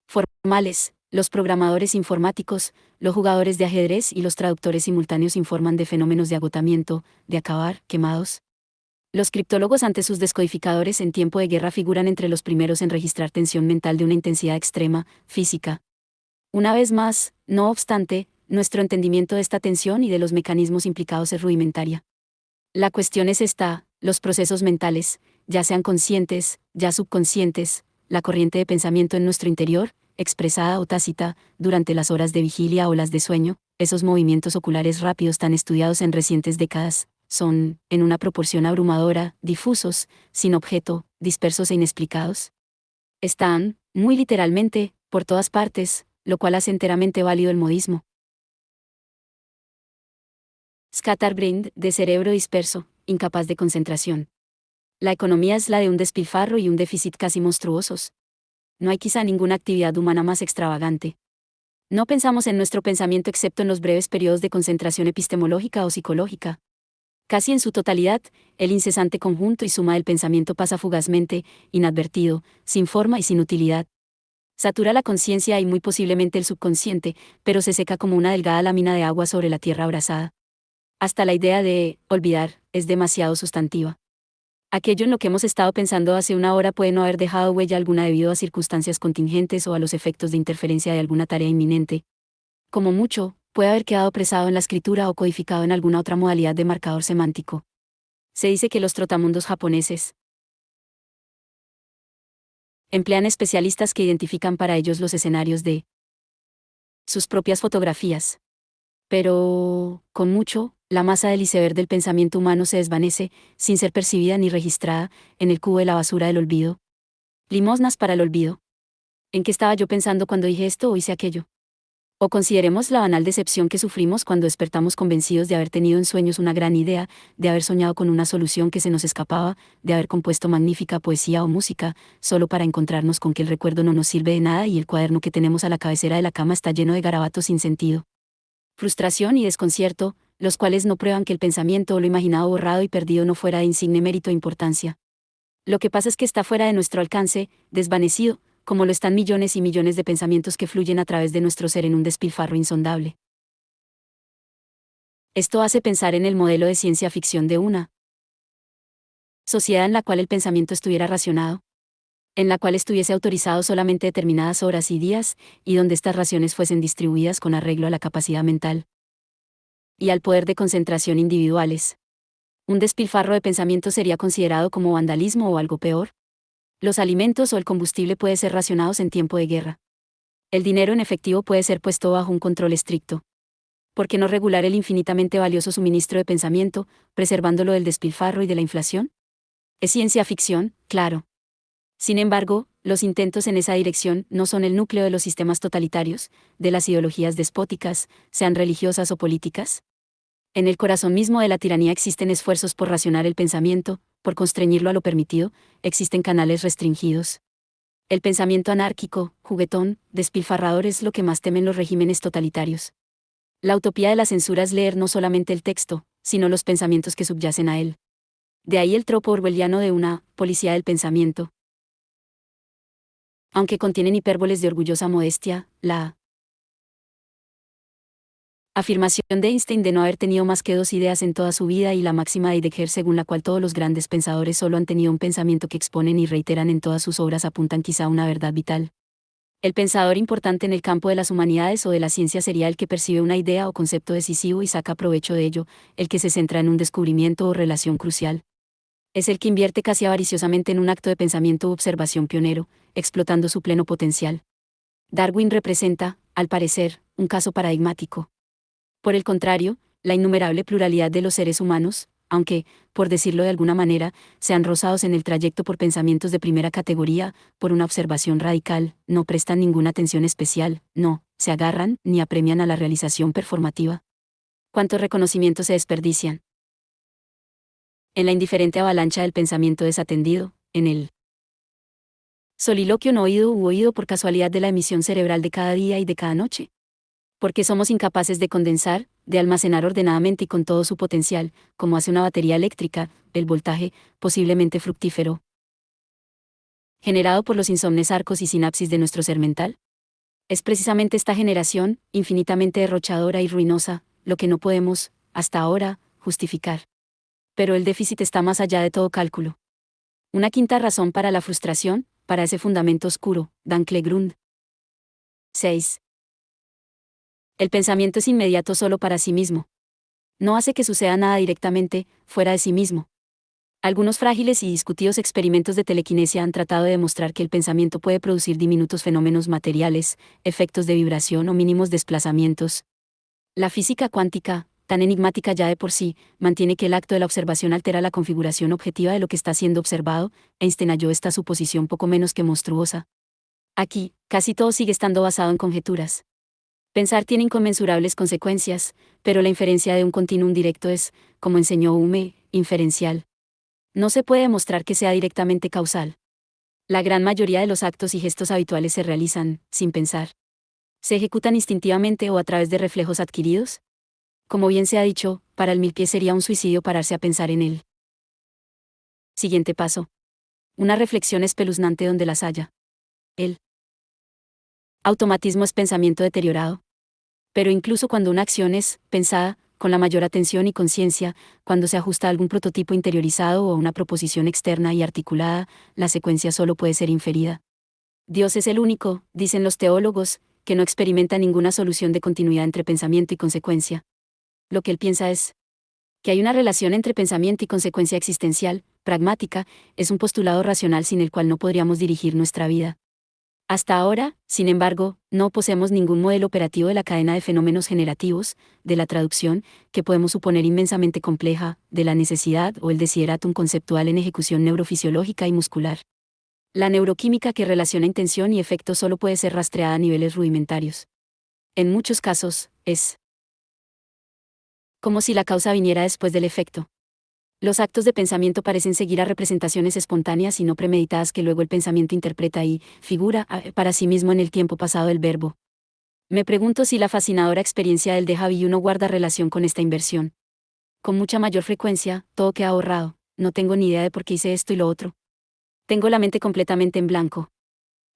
formales, los programadores informáticos, los jugadores de ajedrez y los traductores simultáneos informan de fenómenos de agotamiento, de acabar, quemados. Los criptólogos ante sus descodificadores en tiempo de guerra figuran entre los primeros en registrar tensión mental de una intensidad extrema, física. Una vez más, no obstante, nuestro entendimiento de esta tensión y de los mecanismos implicados es rudimentaria. La cuestión es esta: los procesos mentales, ya sean conscientes, ya subconscientes, la corriente de pensamiento en nuestro interior, expresada o tácita, durante las horas de vigilia o las de sueño, esos movimientos oculares rápidos tan estudiados en recientes décadas, son, en una proporción abrumadora, difusos, sin objeto, dispersos e inexplicados. Están, muy literalmente, por todas partes, lo cual hace enteramente válido el modismo. Scatterbrained, de cerebro disperso, incapaz de concentración. La economía es la de un despilfarro y un déficit casi monstruosos. No hay quizá ninguna actividad humana más extravagante. No pensamos en nuestro pensamiento excepto en los breves periodos de concentración epistemológica o psicológica. Casi en su totalidad, el incesante conjunto y suma del pensamiento pasa fugazmente, inadvertido, sin forma y sin utilidad. Satura la conciencia y muy posiblemente el subconsciente, pero se seca como una delgada lámina de agua sobre la tierra abrasada. Hasta la idea de olvidar es demasiado sustantiva. Aquello en lo que hemos estado pensando hace una hora puede no haber dejado huella alguna debido a circunstancias contingentes o a los efectos de interferencia de alguna tarea inminente. Como mucho, puede haber quedado apresado en la escritura o codificado en alguna otra modalidad de marcador semántico. Se dice que los trotamundos japoneses emplean especialistas que identifican para ellos los escenarios de sus propias fotografías. Pero, con mucho, la masa del iceberg del pensamiento humano se desvanece, sin ser percibida ni registrada, en el cubo de la basura del olvido. Limosnas para el olvido. ¿En qué estaba yo pensando cuando dije esto o hice aquello? O consideremos la banal decepción que sufrimos cuando despertamos convencidos de haber tenido en sueños una gran idea, de haber soñado con una solución que se nos escapaba, de haber compuesto magnífica poesía o música, solo para encontrarnos con que el recuerdo no nos sirve de nada y el cuaderno que tenemos a la cabecera de la cama está lleno de garabatos sin sentido. Frustración y desconcierto, los cuales no prueban que el pensamiento o lo imaginado borrado y perdido no fuera de insigne mérito e importancia. Lo que pasa es que está fuera de nuestro alcance, desvanecido, como lo están millones y millones de pensamientos que fluyen a través de nuestro ser en un despilfarro insondable. Esto hace pensar en el modelo de ciencia ficción de una sociedad en la cual el pensamiento estuviera racionado, en la cual estuviese autorizado solamente determinadas horas y días, y donde estas raciones fuesen distribuidas con arreglo a la capacidad mental y al poder de concentración individuales. Un despilfarro de pensamiento sería considerado como vandalismo o algo peor. Los alimentos o el combustible pueden ser racionados en tiempo de guerra. El dinero en efectivo puede ser puesto bajo un control estricto. ¿Por qué no regular el infinitamente valioso suministro de pensamiento, preservándolo del despilfarro y de la inflación? Es ciencia ficción, claro. Sin embargo, los intentos en esa dirección no son el núcleo de los sistemas totalitarios, de las ideologías despóticas, sean religiosas o políticas. En el corazón mismo de la tiranía existen esfuerzos por racionar el pensamiento, por constreñirlo a lo permitido, existen canales restringidos. El pensamiento anárquico, juguetón, despilfarrador es lo que más temen los regímenes totalitarios. La utopía de la censura es leer no solamente el texto, sino los pensamientos que subyacen a él. De ahí el tropo orwelliano de una policía del pensamiento. Aunque contienen hipérboles de orgullosa modestia, la afirmación de Einstein de no haber tenido más que dos ideas en toda su vida y la máxima de Heidegger según la cual todos los grandes pensadores solo han tenido un pensamiento que exponen y reiteran en todas sus obras apuntan quizá a una verdad vital. El pensador importante en el campo de las humanidades o de la ciencia sería el que percibe una idea o concepto decisivo y saca provecho de ello, el que se centra en un descubrimiento o relación crucial. Es el que invierte casi avariciosamente en un acto de pensamiento u observación pionero, explotando su pleno potencial. Darwin representa, al parecer, un caso paradigmático. Por el contrario, la innumerable pluralidad de los seres humanos, aunque, por decirlo de alguna manera, sean rozados en el trayecto por pensamientos de primera categoría, por una observación radical, no prestan ninguna atención especial, no, se agarran, ni apremian a la realización performativa. ¿Cuántos reconocimientos se desperdician en la indiferente avalancha del pensamiento desatendido, en el soliloquio no oído u oído por casualidad de la emisión cerebral de cada día y de cada noche? Porque somos incapaces de condensar, de almacenar ordenadamente y con todo su potencial, como hace una batería eléctrica, el voltaje, posiblemente fructífero, generado por los insomnes arcos y sinapsis de nuestro ser mental. Es precisamente esta generación, infinitamente derrochadora y ruinosa, lo que no podemos, hasta ahora, justificar. Pero el déficit está más allá de todo cálculo. Una quinta razón para la frustración, para ese fundamento oscuro, Dan Clegrund. 6. El pensamiento es inmediato solo para sí mismo. No hace que suceda nada directamente, fuera de sí mismo. Algunos frágiles y discutidos experimentos de telequinesia han tratado de demostrar que el pensamiento puede producir diminutos fenómenos materiales, efectos de vibración o mínimos desplazamientos. La física cuántica, tan enigmática ya de por sí, mantiene que el acto de la observación altera la configuración objetiva de lo que está siendo observado. Einstein halló esta suposición poco menos que monstruosa. Aquí, casi todo sigue estando basado en conjeturas. Pensar tiene inconmensurables consecuencias, pero la inferencia de un continuum directo es, como enseñó Hume, inferencial. No se puede demostrar que sea directamente causal. La gran mayoría de los actos y gestos habituales se realizan, sin pensar. Se ejecutan instintivamente o a través de reflejos adquiridos. Como bien se ha dicho, para el milpié sería un suicidio pararse a pensar en él. Siguiente paso. Una reflexión espeluznante donde las haya. El automatismo es pensamiento deteriorado. Pero incluso cuando una acción es pensada, con la mayor atención y conciencia, cuando se ajusta a algún prototipo interiorizado o a una proposición externa y articulada, la secuencia solo puede ser inferida. Dios es el único, dicen los teólogos, que no experimenta ninguna solución de continuidad entre pensamiento y consecuencia. Lo que él piensa es que hay una relación entre pensamiento y consecuencia existencial, pragmática, es un postulado racional sin el cual no podríamos dirigir nuestra vida. Hasta ahora, sin embargo, no poseemos ningún modelo operativo de la cadena de fenómenos generativos, de la traducción, que podemos suponer inmensamente compleja, de la necesidad o el desideratum conceptual en ejecución neurofisiológica y muscular. La neuroquímica que relaciona intención y efecto solo puede ser rastreada a niveles rudimentarios. En muchos casos, es como si la causa viniera después del efecto. Los actos de pensamiento parecen seguir a representaciones espontáneas y no premeditadas que luego el pensamiento interpreta y figura para sí mismo en el tiempo pasado del verbo. Me pregunto si la fascinadora experiencia del déjà vu no guarda relación con esta inversión. Con mucha mayor frecuencia, todo queda borrado, no tengo ni idea de por qué hice esto y lo otro. Tengo la mente completamente en blanco.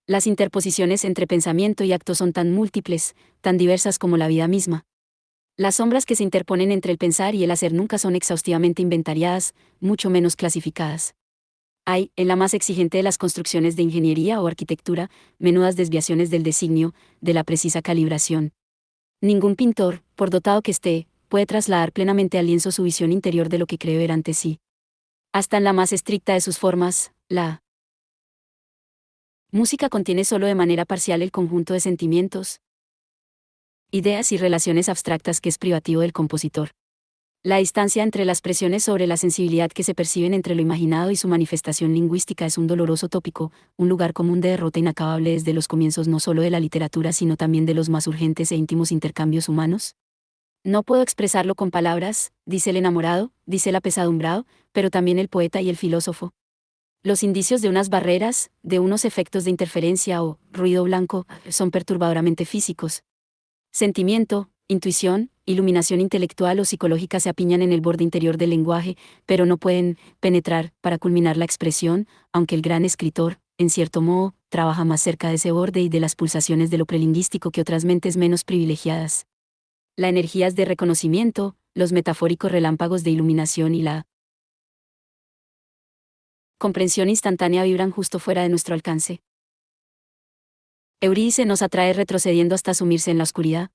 Las interposiciones entre pensamiento y acto son tan múltiples, tan diversas como la vida misma. Las sombras que se interponen entre el pensar y el hacer nunca son exhaustivamente inventariadas, mucho menos clasificadas. Hay, en la más exigente de las construcciones de ingeniería o arquitectura, menudas desviaciones del designio, de la precisa calibración. Ningún pintor, por dotado que esté, puede trasladar plenamente al lienzo su visión interior de lo que cree ver ante sí. Hasta en la más estricta de sus formas, la música contiene solo de manera parcial el conjunto de sentimientos, ideas y relaciones abstractas que es privativo del compositor. La distancia entre las presiones sobre la sensibilidad que se perciben entre lo imaginado y su manifestación lingüística es un doloroso tópico, un lugar común de derrota inacabable desde los comienzos no solo de la literatura sino también de los más urgentes e íntimos intercambios humanos. No puedo expresarlo con palabras, dice el enamorado, dice el apesadumbrado, pero también el poeta y el filósofo. Los indicios de unas barreras, de unos efectos de interferencia o ruido blanco, son perturbadoramente físicos. Sentimiento, intuición, iluminación intelectual o psicológica se apiñan en el borde interior del lenguaje, pero no pueden penetrar para culminar la expresión, aunque el gran escritor, en cierto modo, trabaja más cerca de ese borde y de las pulsaciones de lo prelingüístico que otras mentes menos privilegiadas. La energía es de reconocimiento, los metafóricos relámpagos de iluminación y la comprensión instantánea vibran justo fuera de nuestro alcance. Eurídice nos atrae retrocediendo hasta sumirse en la oscuridad.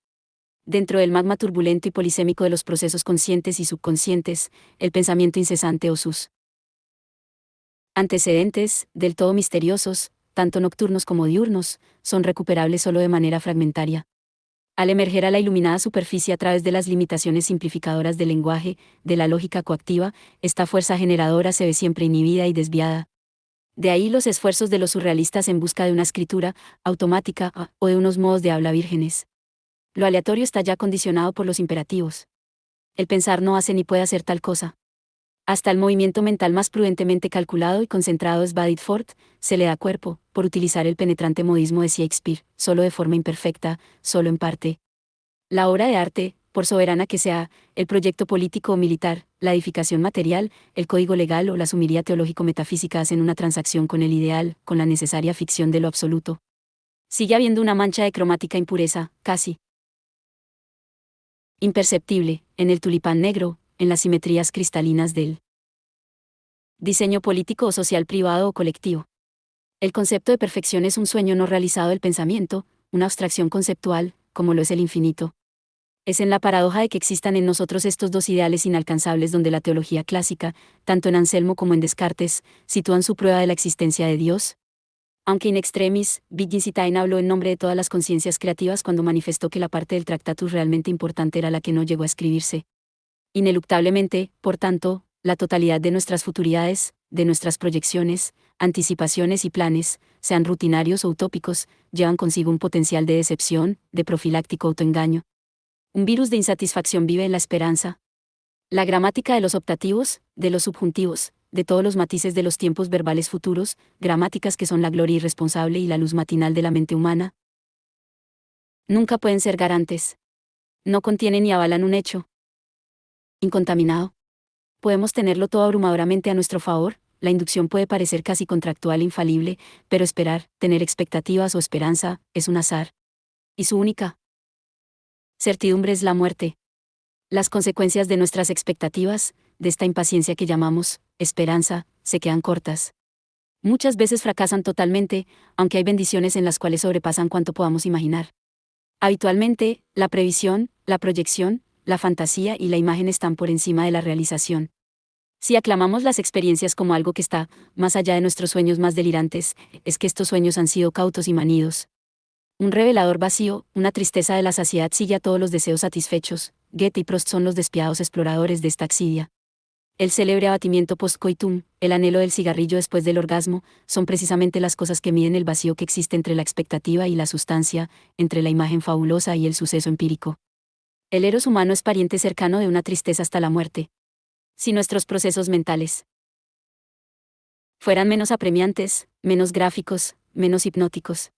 Dentro del magma turbulento y polisémico de los procesos conscientes y subconscientes, el pensamiento incesante o sus antecedentes, del todo misteriosos, tanto nocturnos como diurnos, son recuperables solo de manera fragmentaria. Al emerger a la iluminada superficie a través de las limitaciones simplificadoras del lenguaje, de la lógica coactiva, esta fuerza generadora se ve siempre inhibida y desviada. De ahí los esfuerzos de los surrealistas en busca de una escritura automática o de unos modos de habla vírgenes. Lo aleatorio está ya condicionado por los imperativos. El pensar no hace ni puede hacer tal cosa. Hasta el movimiento mental más prudentemente calculado y concentrado es vadit fort, se le da cuerpo, por utilizar el penetrante modismo de Shakespeare, solo de forma imperfecta, solo en parte. La obra de arte, por soberana que sea, el proyecto político o militar, la edificación material, el código legal o la sumiría teológico-metafísica hacen una transacción con el ideal, con la necesaria ficción de lo absoluto. Sigue habiendo una mancha de cromática impureza, casi imperceptible, en el tulipán negro, en las simetrías cristalinas del diseño político o social privado o colectivo. El concepto de perfección es un sueño no realizado del pensamiento, una abstracción conceptual, como lo es el infinito. Es en la paradoja de que existan en nosotros estos dos ideales inalcanzables donde la teología clásica, tanto en Anselmo como en Descartes, sitúan su prueba de la existencia de Dios. Aunque in extremis, Wittgenstein habló en nombre de todas las conciencias creativas cuando manifestó que la parte del Tractatus realmente importante era la que no llegó a escribirse. Ineluctablemente, por tanto, la totalidad de nuestras futuridades, de nuestras proyecciones, anticipaciones y planes, sean rutinarios o utópicos, llevan consigo un potencial de decepción, de profiláctico autoengaño. Un virus de insatisfacción vive en la esperanza. La gramática de los optativos, de los subjuntivos, de todos los matices de los tiempos verbales futuros, gramáticas que son la gloria irresponsable y la luz matinal de la mente humana, nunca pueden ser garantes. No contienen ni avalan un hecho incontaminado. Podemos tenerlo todo abrumadoramente a nuestro favor, la inducción puede parecer casi contractual e infalible, pero esperar, tener expectativas o esperanza, es un azar. Y su única certidumbre es la muerte. Las consecuencias de nuestras expectativas, de esta impaciencia que llamamos esperanza, se quedan cortas. Muchas veces fracasan totalmente, aunque hay bendiciones en las cuales sobrepasan cuanto podamos imaginar. Habitualmente, la previsión, la proyección, la fantasía y la imagen están por encima de la realización. Si aclamamos las experiencias como algo que está más allá de nuestros sueños más delirantes, es que estos sueños han sido cautos y manidos. Un revelador vacío, una tristeza de la saciedad sigue a todos los deseos satisfechos. Goethe y Prost son los despiadados exploradores de esta axidia. El célebre abatimiento post-coitum, el anhelo del cigarrillo después del orgasmo, son precisamente las cosas que miden el vacío que existe entre la expectativa y la sustancia, entre la imagen fabulosa y el suceso empírico. El eros humano es pariente cercano de una tristeza hasta la muerte. Si nuestros procesos mentales fueran menos apremiantes, menos gráficos, menos hipnóticos,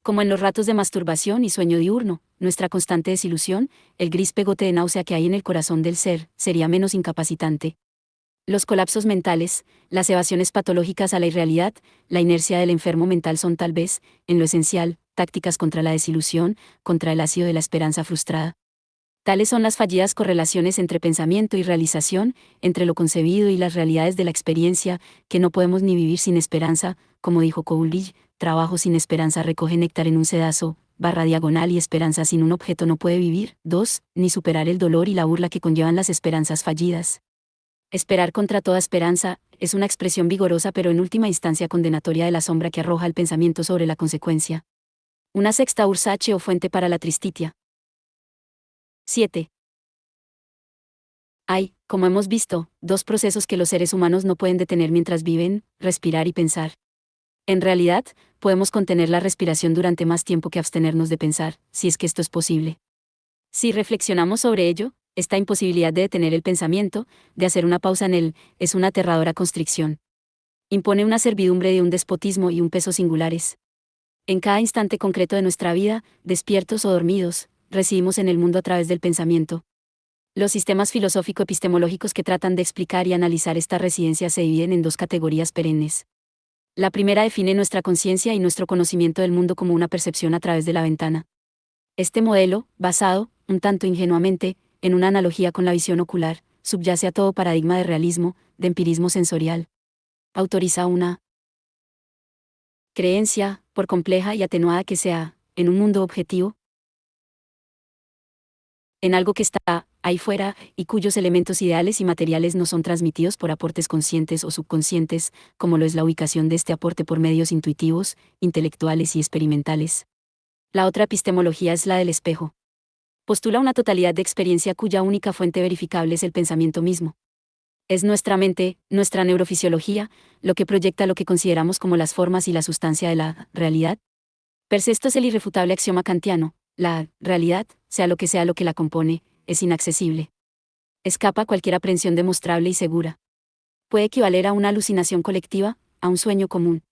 como en los ratos de masturbación y sueño diurno, nuestra constante desilusión, el gris pegote de náusea que hay en el corazón del ser, sería menos incapacitante. Los colapsos mentales, las evasiones patológicas a la irrealidad, la inercia del enfermo mental son tal vez, en lo esencial, tácticas contra la desilusión, contra el ácido de la esperanza frustrada. Tales son las fallidas correlaciones entre pensamiento y realización, entre lo concebido y las realidades de la experiencia, que no podemos ni vivir sin esperanza, como dijo Coleridge, trabajo sin esperanza recoge néctar en un sedazo, /diagonal y esperanza sin un objeto no puede vivir. 2. Ni superar el dolor y la burla que conllevan las esperanzas fallidas. Esperar contra toda esperanza, es una expresión vigorosa pero en última instancia condenatoria de la sombra que arroja el pensamiento sobre la consecuencia. Una sexta ursache o fuente para la tristitia. 7. Hay, como hemos visto, dos procesos que los seres humanos no pueden detener mientras viven, respirar y pensar. En realidad, podemos contener la respiración durante más tiempo que abstenernos de pensar, si es que esto es posible. Si reflexionamos sobre ello, esta imposibilidad de detener el pensamiento, de hacer una pausa en él, es una aterradora constricción. Impone una servidumbre de un despotismo y un peso singulares. En cada instante concreto de nuestra vida, despiertos o dormidos, residimos en el mundo a través del pensamiento. Los sistemas filosófico-epistemológicos que tratan de explicar y analizar esta residencia se dividen en dos categorías perennes. La primera define nuestra conciencia y nuestro conocimiento del mundo como una percepción a través de la ventana. Este modelo, basado, un tanto ingenuamente, en una analogía con la visión ocular, subyace a todo paradigma de realismo, de empirismo sensorial. Autoriza una creencia, por compleja y atenuada que sea, en un mundo objetivo, en algo que está ahí fuera, y cuyos elementos ideales y materiales no son transmitidos por aportes conscientes o subconscientes, como lo es la ubicación de este aporte por medios intuitivos, intelectuales y experimentales. La otra epistemología es la del espejo. Postula una totalidad de experiencia cuya única fuente verificable es el pensamiento mismo. Es nuestra mente, nuestra neurofisiología, lo que proyecta lo que consideramos como las formas y la sustancia de la realidad. Per se esto es el irrefutable axioma kantiano: la realidad, sea lo que la compone, es inaccesible. Escapa a cualquier aprehensión demostrable y segura. Puede equivaler a una alucinación colectiva, a un sueño común.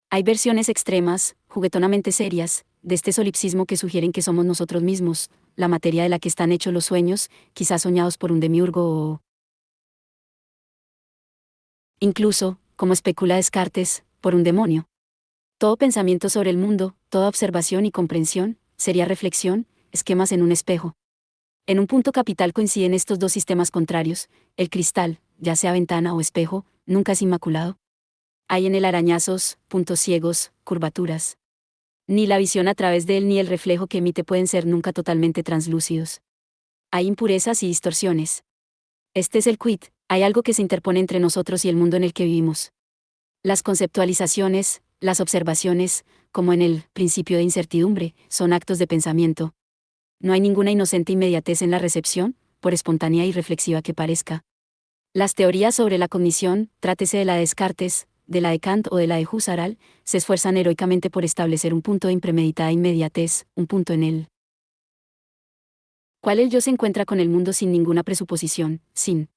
Hay versiones extremas, juguetonamente serias, de este solipsismo que sugieren que somos nosotros mismos, la materia de la que están hechos los sueños, quizás soñados por un demiurgo o incluso, como especula Descartes, por un demonio. Todo pensamiento sobre el mundo, toda observación y comprensión, sería reflexión, esquemas en un espejo. En un punto capital coinciden estos dos sistemas contrarios: el cristal, ya sea ventana o espejo, nunca es inmaculado. Hay en él arañazos, puntos ciegos, curvaturas. Ni la visión a través de él ni el reflejo que emite pueden ser nunca totalmente translúcidos. Hay impurezas y distorsiones. Este es el quid, hay algo que se interpone entre nosotros y el mundo en el que vivimos. Las conceptualizaciones, las observaciones, como en el principio de incertidumbre, son actos de pensamiento. No hay ninguna inocente inmediatez en la recepción, por espontánea y reflexiva que parezca. Las teorías sobre la cognición, trátese de la de Descartes, de la de Kant o de la de Husserl, se esfuerzan heroicamente por establecer un punto de impremeditada inmediatez, un punto en el cual el yo se encuentra con el mundo sin ninguna presuposición, sin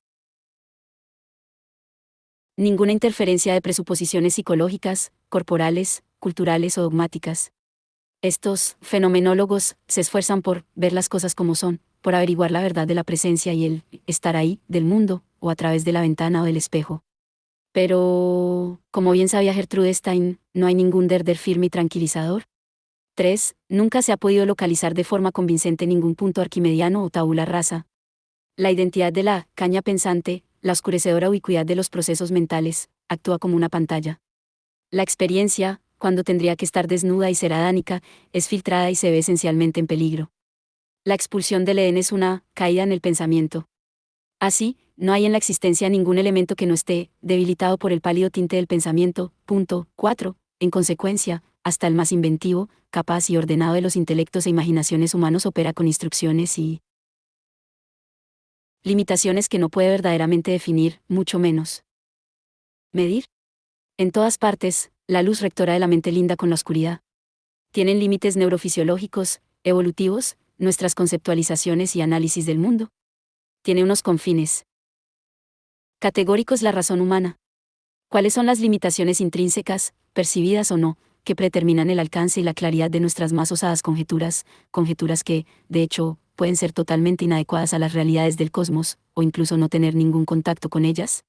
ninguna interferencia de presuposiciones psicológicas, corporales, culturales o dogmáticas. Estos fenomenólogos se esfuerzan por ver las cosas como son, por averiguar la verdad de la presencia y el estar ahí, del mundo, o a través de la ventana o del espejo. Pero, como bien sabía Gertrude Stein, no hay ningún derder firme y tranquilizador. 3. Nunca se ha podido localizar de forma convincente ningún punto arquimediano o tabula rasa. La identidad de la caña pensante, la oscurecedora ubicuidad de los procesos mentales, actúa como una pantalla. La experiencia, cuando tendría que estar desnuda y ser adánica, es filtrada y se ve esencialmente en peligro. La expulsión del Edén es una caída en el pensamiento. Así, no hay en la existencia ningún elemento que no esté debilitado por el pálido tinte del pensamiento. Punto 4. En consecuencia, hasta el más inventivo, capaz y ordenado de los intelectos e imaginaciones humanos opera con instrucciones y limitaciones que no puede verdaderamente definir, mucho menos medir. En todas partes, la luz rectora de la mente linda con la oscuridad. Tienen límites neurofisiológicos, evolutivos, nuestras conceptualizaciones y análisis del mundo. Tiene unos confines categóricos la razón humana. ¿Cuáles son las limitaciones intrínsecas, percibidas o no, que predeterminan el alcance y la claridad de nuestras más osadas conjeturas, conjeturas que, de hecho, pueden ser totalmente inadecuadas a las realidades del cosmos, o incluso no tener ningún contacto con ellas?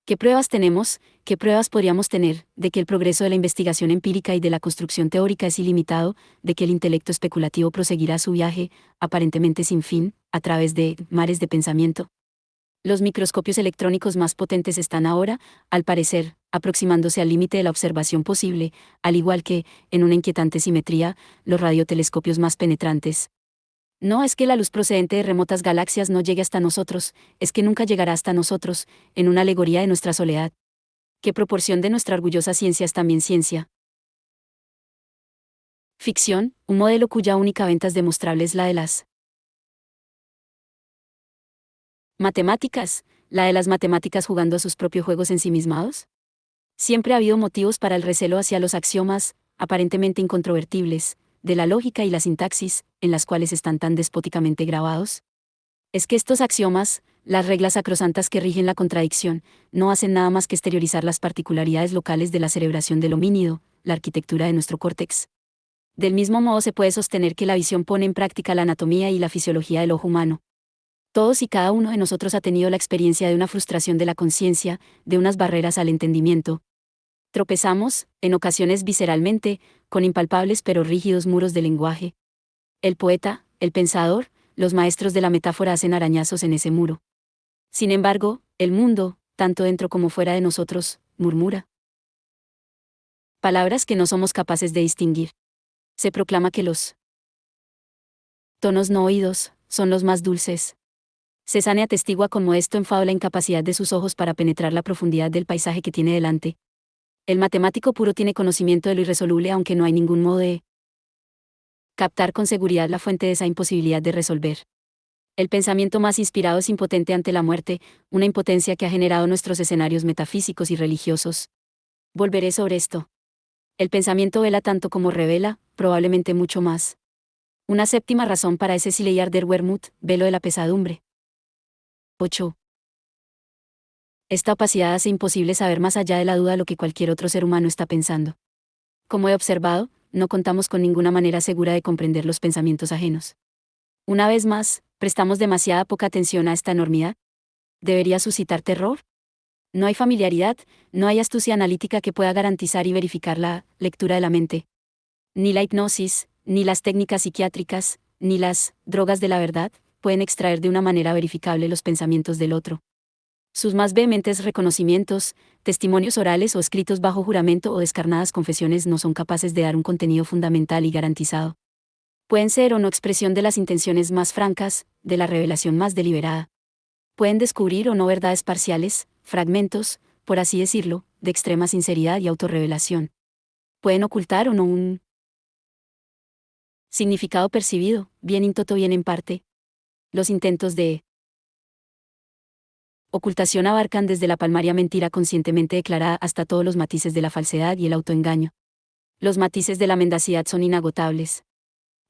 ¿Qué pruebas tenemos, qué pruebas podríamos tener, de que el progreso de la investigación empírica y de la construcción teórica es ilimitado, de que el intelecto especulativo proseguirá su viaje, aparentemente sin fin, a través de mares de pensamiento? Los microscopios electrónicos más potentes están ahora, al parecer, aproximándose al límite de la observación posible, al igual que, en una inquietante simetría, los radiotelescopios más penetrantes. No es que la luz procedente de remotas galaxias no llegue hasta nosotros, es que nunca llegará hasta nosotros, en una alegoría de nuestra soledad. ¿Qué proporción de nuestra orgullosa ciencia es también ciencia? Ficción, un modelo cuya única venta es demostrable es la de las matemáticas, la de las matemáticas jugando a sus propios juegos ensimismados. Siempre ha habido motivos para el recelo hacia los axiomas, aparentemente incontrovertibles, de la lógica y la sintaxis, en las cuales están tan despóticamente grabados. Es que estos axiomas, las reglas sacrosantas que rigen la contradicción, no hacen nada más que exteriorizar las particularidades locales de la cerebración del homínido, la arquitectura de nuestro córtex. Del mismo modo se puede sostener que la visión pone en práctica la anatomía y la fisiología del ojo humano. Todos y cada uno de nosotros ha tenido la experiencia de una frustración de la conciencia, de unas barreras al entendimiento. Tropezamos, en ocasiones visceralmente, con impalpables pero rígidos muros del lenguaje. El poeta, el pensador, los maestros de la metáfora hacen arañazos en ese muro. Sin embargo, el mundo, tanto dentro como fuera de nosotros, murmura palabras que no somos capaces de distinguir. Se proclama que los tonos no oídos son los más dulces. Cézanne atestigua con modesto enfado la incapacidad de sus ojos para penetrar la profundidad del paisaje que tiene delante. El matemático puro tiene conocimiento de lo irresoluble aunque no hay ningún modo de captar con seguridad la fuente de esa imposibilidad de resolver. El pensamiento más inspirado es impotente ante la muerte, una impotencia que ha generado nuestros escenarios metafísicos y religiosos. Volveré sobre esto. El pensamiento vela tanto como revela, probablemente mucho más. Una séptima razón para ese Cecilia der Wermut, velo de la pesadumbre. 8. Esta opacidad hace imposible saber más allá de la duda lo que cualquier otro ser humano está pensando. Como he observado, no contamos con ninguna manera segura de comprender los pensamientos ajenos. Una vez más, prestamos demasiada poca atención a esta enormidad. ¿Debería suscitar terror? No hay familiaridad, no hay astucia analítica que pueda garantizar y verificar la lectura de la mente. Ni la hipnosis, ni las técnicas psiquiátricas, ni las drogas de la verdad, pueden extraer de una manera verificable los pensamientos del otro. Sus más vehementes reconocimientos, testimonios orales o escritos bajo juramento o descarnadas confesiones no son capaces de dar un contenido fundamental y garantizado. Pueden ser o no expresión de las intenciones más francas, de la revelación más deliberada. Pueden descubrir o no verdades parciales, fragmentos, por así decirlo, de extrema sinceridad y autorrevelación. Pueden ocultar o no un significado percibido, bien in toto bien en parte. Los intentos de Ocultación abarcan desde la palmaria mentira conscientemente declarada hasta todos los matices de la falsedad y el autoengaño. Los matices de la mendacidad son inagotables.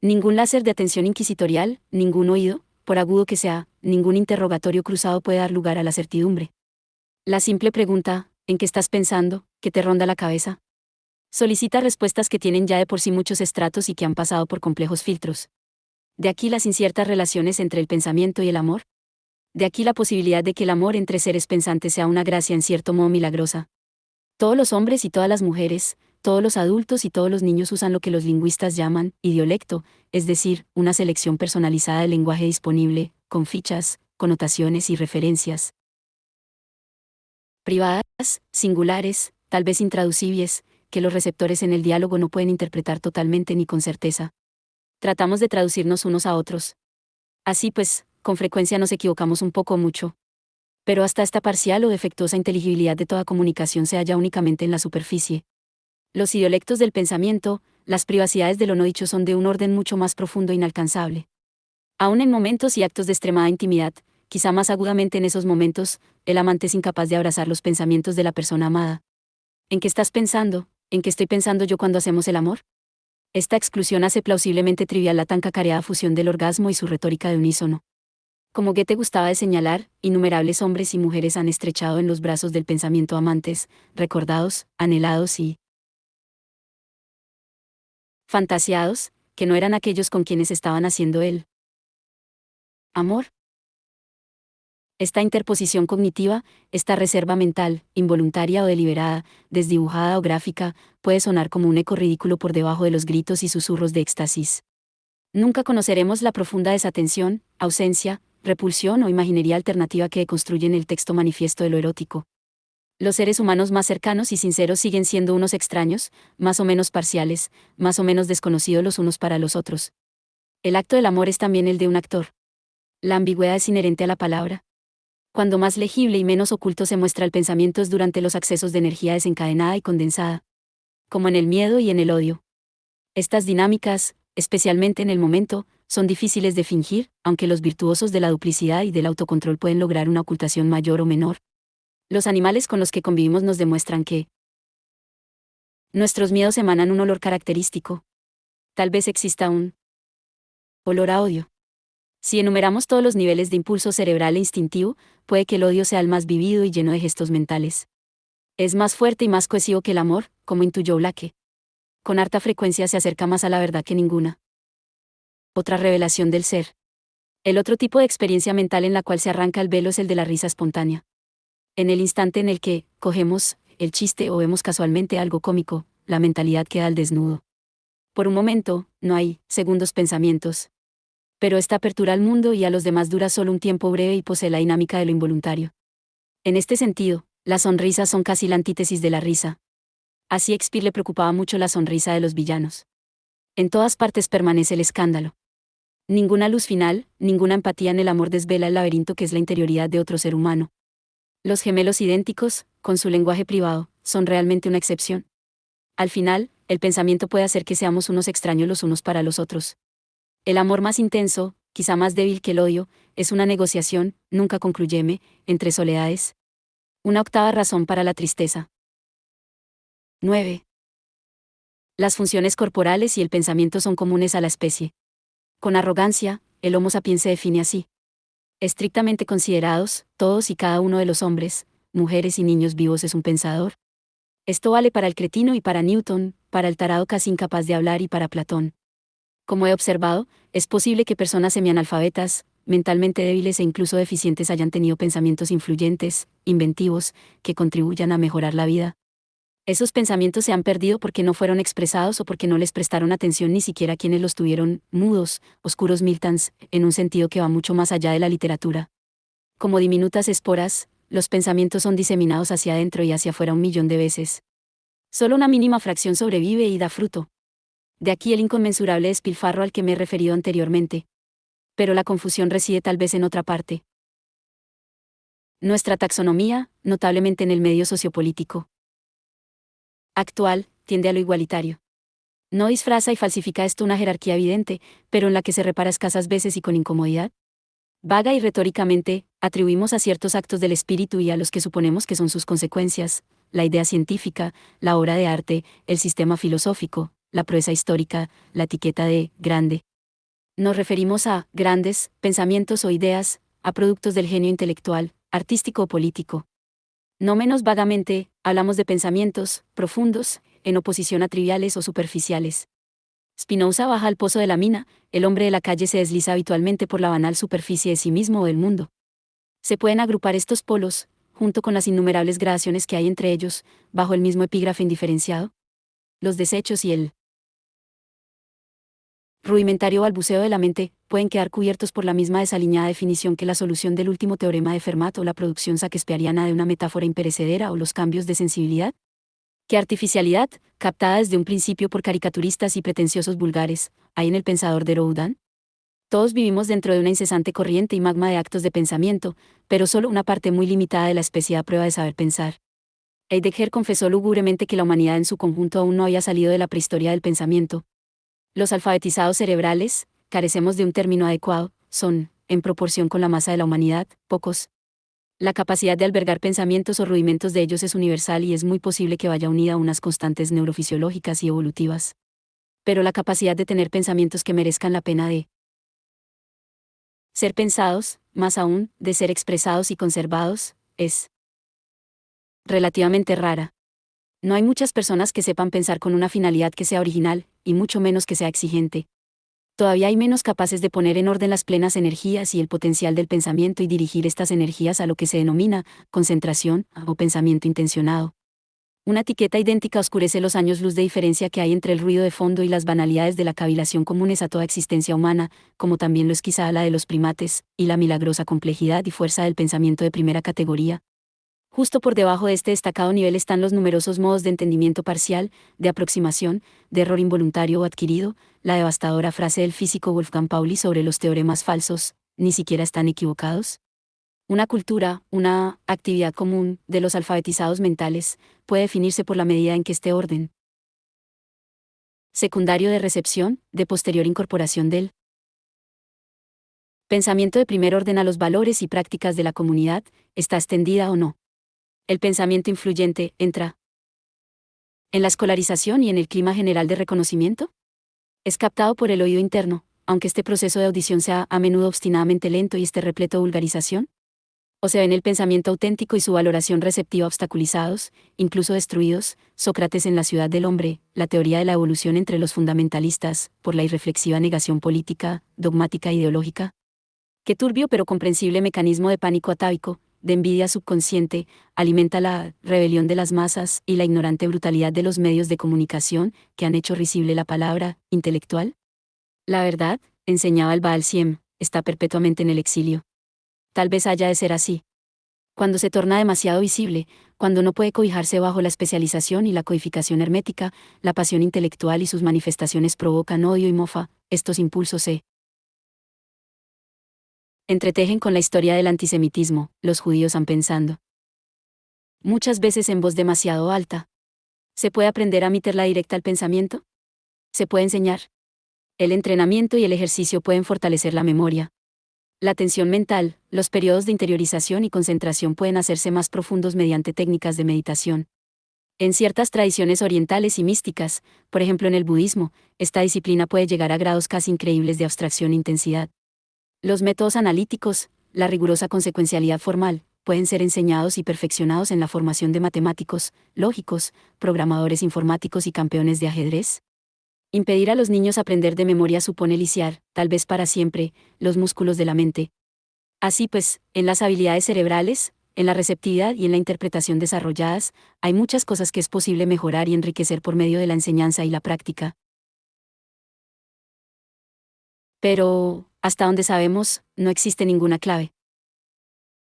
Ningún láser de atención inquisitorial, ningún oído, por agudo que sea, ningún interrogatorio cruzado puede dar lugar a la certidumbre. La simple pregunta, ¿en qué estás pensando?, que te ronda la cabeza, solicita respuestas que tienen ya de por sí muchos estratos y que han pasado por complejos filtros. De aquí las inciertas relaciones entre el pensamiento y el amor. De aquí la posibilidad de que el amor entre seres pensantes sea una gracia en cierto modo milagrosa. Todos los hombres y todas las mujeres, todos los adultos y todos los niños usan lo que los lingüistas llaman idiolecto, es decir, una selección personalizada del lenguaje disponible, con fichas, connotaciones y referencias privadas, singulares, tal vez intraducibles, que los receptores en el diálogo no pueden interpretar totalmente ni con certeza. Tratamos de traducirnos unos a otros. Así pues, con frecuencia nos equivocamos un poco o mucho. Pero hasta esta parcial o defectuosa inteligibilidad de toda comunicación se halla únicamente en la superficie. Los idiolectos del pensamiento, las privacidades de lo no dicho son de un orden mucho más profundo e inalcanzable. Aún en momentos y actos de extremada intimidad, quizá más agudamente en esos momentos, el amante es incapaz de abrazar los pensamientos de la persona amada. ¿En qué estás pensando? ¿En qué estoy pensando yo cuando hacemos el amor? Esta exclusión hace plausiblemente trivial la tan cacareada fusión del orgasmo y su retórica de unísono. Como Goethe gustaba de señalar, innumerables hombres y mujeres han estrechado en los brazos del pensamiento amantes, recordados, anhelados y fantasiados, que no eran aquellos con quienes estaban haciendo el amor. Esta interposición cognitiva, esta reserva mental, involuntaria o deliberada, desdibujada o gráfica, puede sonar como un eco ridículo por debajo de los gritos y susurros de éxtasis. Nunca conoceremos la profunda desatención, ausencia, repulsión o imaginería alternativa que construyen el texto manifiesto de lo erótico. Los seres humanos más cercanos y sinceros siguen siendo unos extraños, más o menos parciales, más o menos desconocidos los unos para los otros. El acto del amor es también el de un actor. La ambigüedad es inherente a la palabra. Cuando más legible y menos oculto se muestra el pensamiento es durante los accesos de energía desencadenada y condensada. Como en el miedo y en el odio. Estas dinámicas, especialmente en el momento, son difíciles de fingir, aunque los virtuosos de la duplicidad y del autocontrol pueden lograr una ocultación mayor o menor. Los animales con los que convivimos nos demuestran que nuestros miedos emanan un olor característico. Tal vez exista un olor a odio. Si enumeramos todos los niveles de impulso cerebral e instintivo, puede que el odio sea el más vivido y lleno de gestos mentales. Es más fuerte y más cohesivo que el amor, como intuyó Blake. Con harta frecuencia se acerca más a la verdad que ninguna. Otra revelación del ser. El otro tipo de experiencia mental en la cual se arranca el velo es el de la risa espontánea. En el instante en el que cogemos el chiste o vemos casualmente algo cómico, la mentalidad queda al desnudo. Por un momento, no hay segundos pensamientos. Pero esta apertura al mundo y a los demás dura solo un tiempo breve y posee la dinámica de lo involuntario. En este sentido, las sonrisas son casi la antítesis de la risa. A Shakespeare le preocupaba mucho la sonrisa de los villanos. En todas partes permanece el escándalo. Ninguna luz final, ninguna empatía en el amor desvela el laberinto que es la interioridad de otro ser humano. Los gemelos idénticos, con su lenguaje privado, son realmente una excepción. Al final, el pensamiento puede hacer que seamos unos extraños los unos para los otros. El amor más intenso, quizá más débil que el odio, es una negociación, nunca concluyeme, entre soledades. Una octava razón para la tristeza. 9. Las funciones corporales y el pensamiento son comunes a la especie. Con arrogancia, el Homo sapiens se define así. Estrictamente considerados, todos y cada uno de los hombres, mujeres y niños vivos es un pensador. Esto vale para el cretino y para Newton, para el tarado casi incapaz de hablar y para Platón. Como he observado, es posible que personas semianalfabetas, mentalmente débiles e incluso deficientes hayan tenido pensamientos influyentes, inventivos, que contribuyan a mejorar la vida. Esos pensamientos se han perdido porque no fueron expresados o porque no les prestaron atención ni siquiera quienes los tuvieron, mudos, oscuros Miltons, en un sentido que va mucho más allá de la literatura. Como diminutas esporas, los pensamientos son diseminados hacia adentro y hacia afuera 1.000.000 de veces. Solo una mínima fracción sobrevive y da fruto. De aquí el inconmensurable despilfarro al que me he referido anteriormente. Pero la confusión reside tal vez en otra parte. Nuestra taxonomía, notablemente en el medio sociopolítico actual, tiende a lo igualitario. No disfraza y falsifica esto una jerarquía evidente, pero en la que se repara escasas veces y con incomodidad. Vaga y retóricamente, atribuimos a ciertos actos del espíritu y a los que suponemos que son sus consecuencias, la idea científica, la obra de arte, el sistema filosófico, la proeza histórica, la etiqueta de grande. Nos referimos a grandes pensamientos o ideas, a productos del genio intelectual, artístico o político. No menos vagamente, hablamos de pensamientos profundos, en oposición a triviales o superficiales. Spinoza baja al pozo de la mina, el hombre de la calle se desliza habitualmente por la banal superficie de sí mismo o del mundo. Se pueden agrupar estos polos, junto con las innumerables gradaciones que hay entre ellos, bajo el mismo epígrafe indiferenciado. Los desechos y el rudimentario balbuceo de la mente pueden quedar cubiertos por la misma desaliñada definición que la solución del último teorema de Fermat o la producción shakespeariana de una metáfora imperecedera o los cambios de sensibilidad. ¿Qué artificialidad, captada desde un principio por caricaturistas y pretenciosos vulgares, hay en el pensador de Rodin? Todos vivimos dentro de una incesante corriente y magma de actos de pensamiento, pero solo una parte muy limitada de la especie da prueba de saber pensar. Heidegger confesó lúgubremente que la humanidad en su conjunto aún no había salido de la prehistoria del pensamiento. Los alfabetizados cerebrales, carecemos de un término adecuado, son, en proporción con la masa de la humanidad, pocos. La capacidad de albergar pensamientos o rudimentos de ellos es universal y es muy posible que vaya unida a unas constantes neurofisiológicas y evolutivas. Pero la capacidad de tener pensamientos que merezcan la pena de ser pensados, más aún, de ser expresados y conservados, es relativamente rara. No hay muchas personas que sepan pensar con una finalidad que sea original, y mucho menos que sea exigente. Todavía hay menos capaces de poner en orden las plenas energías y el potencial del pensamiento y dirigir estas energías a lo que se denomina concentración o pensamiento intencionado. Una etiqueta idéntica oscurece los años luz de diferencia que hay entre el ruido de fondo y las banalidades de la cavilación comunes a toda existencia humana, como también lo es quizá la de los primates, y la milagrosa complejidad y fuerza del pensamiento de primera categoría. Justo por debajo de este destacado nivel están los numerosos modos de entendimiento parcial, de aproximación, de error involuntario o adquirido, la devastadora frase del físico Wolfgang Pauli sobre los teoremas falsos, ni siquiera están equivocados. Una cultura, una actividad común, de los alfabetizados mentales, puede definirse por la medida en que este orden secundario de recepción, de posterior incorporación del pensamiento de primer orden a los valores y prácticas de la comunidad, está extendida o no. El pensamiento influyente entra en la escolarización y en el clima general de reconocimiento. Es captado por el oído interno, aunque este proceso de audición sea a menudo obstinadamente lento y esté repleto de vulgarización. O se ven el pensamiento auténtico y su valoración receptiva obstaculizados, incluso destruidos, Sócrates en la ciudad del hombre, la teoría de la evolución entre los fundamentalistas, por la irreflexiva negación política, dogmática e ideológica. Qué turbio pero comprensible mecanismo de pánico atávico, de envidia subconsciente, alimenta la rebelión de las masas y la ignorante brutalidad de los medios de comunicación que han hecho risible la palabra intelectual. La verdad, enseñaba el Baal Siem, está perpetuamente en el exilio. Tal vez haya de ser así. Cuando se torna demasiado visible, cuando no puede cobijarse bajo la especialización y la codificación hermética, la pasión intelectual y sus manifestaciones provocan odio y mofa, estos impulsos se entretejen con la historia del antisemitismo, los judíos han pensando. Muchas veces en voz demasiado alta. ¿Se puede aprender a meterla directa al pensamiento? ¿Se puede enseñar? El entrenamiento y el ejercicio pueden fortalecer la memoria. La atención mental, los periodos de interiorización y concentración pueden hacerse más profundos mediante técnicas de meditación. En ciertas tradiciones orientales y místicas, por ejemplo en el budismo, esta disciplina puede llegar a grados casi increíbles de abstracción e intensidad. Los métodos analíticos, la rigurosa consecuencialidad formal, pueden ser enseñados y perfeccionados en la formación de matemáticos, lógicos, programadores informáticos y campeones de ajedrez. Impedir a los niños aprender de memoria supone lisiar, tal vez para siempre, los músculos de la mente. Así pues, en las habilidades cerebrales, en la receptividad y en la interpretación desarrolladas, hay muchas cosas que es posible mejorar y enriquecer por medio de la enseñanza y la práctica. Pero, hasta donde sabemos, no existe ninguna clave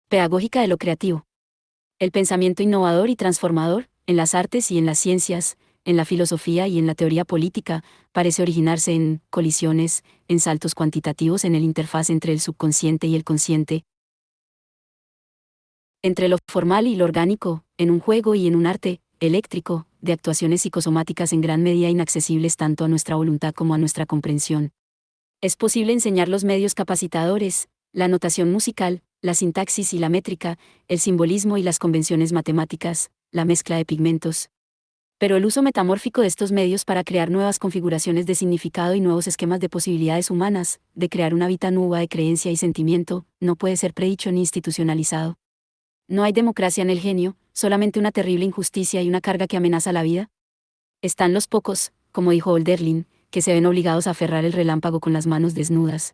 pedagógica de lo creativo. El pensamiento innovador y transformador, en las artes y en las ciencias, en la filosofía y en la teoría política, parece originarse en colisiones, en saltos cuantitativos en el interfaz entre el subconsciente y el consciente, entre lo formal y lo orgánico, en un juego y en un arte eléctrico, de actuaciones psicosomáticas en gran medida inaccesibles tanto a nuestra voluntad como a nuestra comprensión. Es posible enseñar los medios capacitadores, La notación musical, la sintaxis y la métrica, el simbolismo y las convenciones matemáticas, la mezcla de pigmentos. Pero el uso metamórfico de estos medios para crear nuevas configuraciones de significado y nuevos esquemas de posibilidades humanas, de crear una vida nueva de creencia y sentimiento, no puede ser predicho ni institucionalizado. No hay democracia en el genio, solamente una terrible injusticia y una carga que amenaza la vida. Están los pocos, como dijo Hölderlin, que se ven obligados a aferrar el relámpago con las manos desnudas.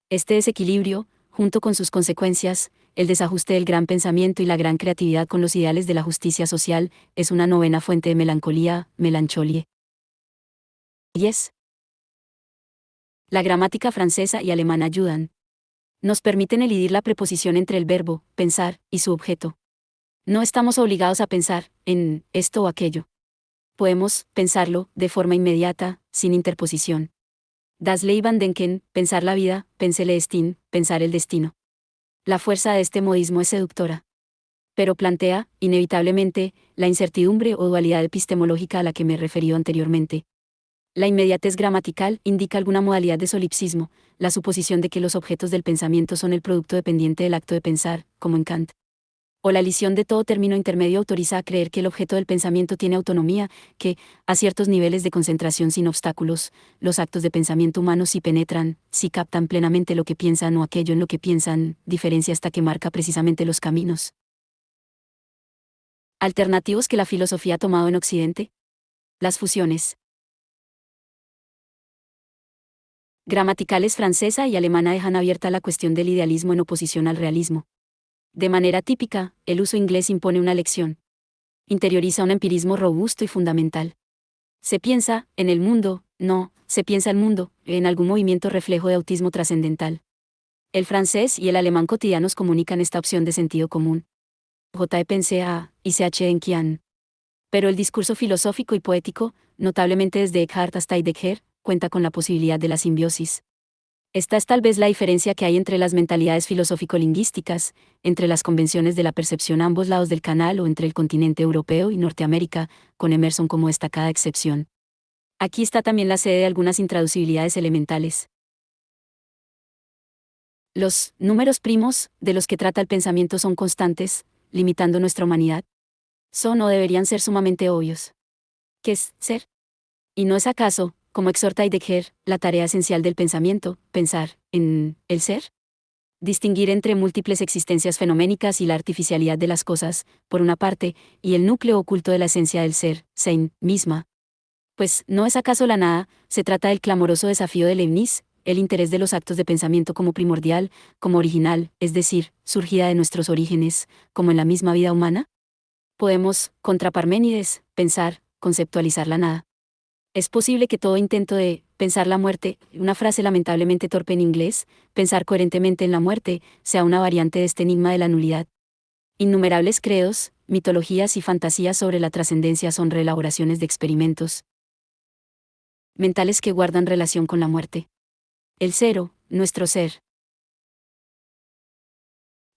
Este desequilibrio, junto con sus consecuencias, el desajuste del gran pensamiento y la gran creatividad con los ideales de la justicia social, es una novena fuente de melancolía, melancholie. 10. La gramática francesa y alemana ayudan. Nos permiten elidir la preposición entre el verbo, pensar, y su objeto. No estamos obligados a pensar en esto o aquello. Podemos pensarlo de forma inmediata, sin interposición. Das Leben denken, pensar la vida, pense le destin, pensar el destino. La fuerza de este modismo es seductora. Pero plantea, inevitablemente, la incertidumbre o dualidad epistemológica a la que me he referido anteriormente. La inmediatez gramatical indica alguna modalidad de solipsismo, la suposición de que los objetos del pensamiento son el producto dependiente del acto de pensar, como en Kant. O la elisión de todo término intermedio autoriza a creer que el objeto del pensamiento tiene autonomía, que, a ciertos niveles de concentración sin obstáculos, los actos de pensamiento humanos sí penetran, sí captan plenamente lo que piensan o aquello en lo que piensan, diferencia hasta que marca precisamente los caminos alternativos que la filosofía ha tomado en Occidente. Las fusiones gramaticales francesa y alemana dejan abierta la cuestión del idealismo en oposición al realismo. De manera típica, el uso inglés impone una lección. Interioriza un empirismo robusto y fundamental. Se piensa, en el mundo, no, se piensa el mundo, en algún movimiento reflejo de autismo trascendental. El francés y el alemán cotidianos comunican esta opción de sentido común. J. Pense a, y Ch. Enkian. Pero el discurso filosófico y poético, notablemente desde Eckhart hasta Heidegger, cuenta con la posibilidad de la simbiosis. Esta es tal vez la diferencia que hay entre las mentalidades filosófico-lingüísticas, entre las convenciones de la percepción a ambos lados del canal o entre el continente europeo y Norteamérica, con Emerson como destacada excepción. Aquí está también la sede de algunas intraducibilidades elementales. Los números primos, de los que trata el pensamiento, son constantes, limitando nuestra humanidad. Son o deberían ser sumamente obvios. ¿Qué es ser? ¿Y no es acaso, como exhorta Heidegger, la tarea esencial del pensamiento, pensar en el ser? Distinguir entre múltiples existencias fenoménicas y la artificialidad de las cosas, por una parte, y el núcleo oculto de la esencia del ser, Sein, misma. Pues, ¿no es acaso la nada? Se trata del clamoroso desafío de Leibniz, el interés de los actos de pensamiento como primordial, como original, es decir, surgida de nuestros orígenes, como en la misma vida humana. Podemos, contra Parménides, pensar, conceptualizar la nada. Es posible que todo intento de pensar la muerte, una frase lamentablemente torpe en inglés, pensar coherentemente en la muerte, sea una variante de este enigma de la nulidad. Innumerables credos, mitologías y fantasías sobre la trascendencia son reelaboraciones de experimentos mentales que guardan relación con la muerte. El cero, nuestro ser,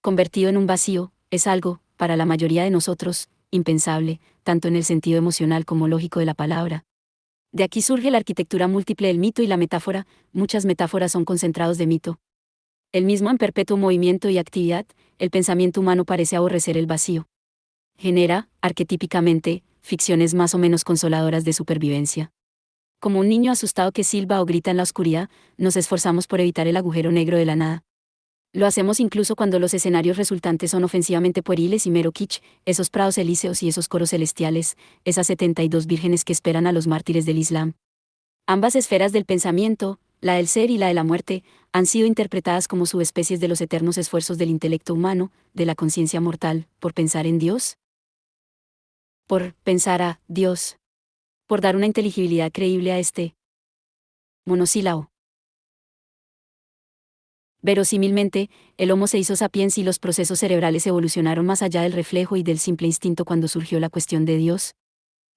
convertido en un vacío, es algo, para la mayoría de nosotros, impensable, tanto en el sentido emocional como lógico de la palabra. De aquí surge la arquitectura múltiple del mito y la metáfora, muchas metáforas son concentrados de mito. El mismo en perpetuo movimiento y actividad, el pensamiento humano parece aborrecer el vacío. Genera, arquetípicamente, ficciones más o menos consoladoras de supervivencia. Como un niño asustado que silba o grita en la oscuridad, nos esforzamos por evitar el agujero negro de la nada. Lo hacemos incluso cuando los escenarios resultantes son ofensivamente pueriles y mero kitsch, esos prados elíseos y esos coros celestiales, esas 72 vírgenes que esperan a los mártires del Islam. Ambas esferas del pensamiento, la del ser y la de la muerte, han sido interpretadas como subespecies de los eternos esfuerzos del intelecto humano, de la conciencia mortal, por pensar en Dios. Por pensar a Dios. Por dar una inteligibilidad creíble a este monosílabo. Verosímilmente, el Homo se hizo sapiens y los procesos cerebrales evolucionaron más allá del reflejo y del simple instinto cuando surgió la cuestión de Dios.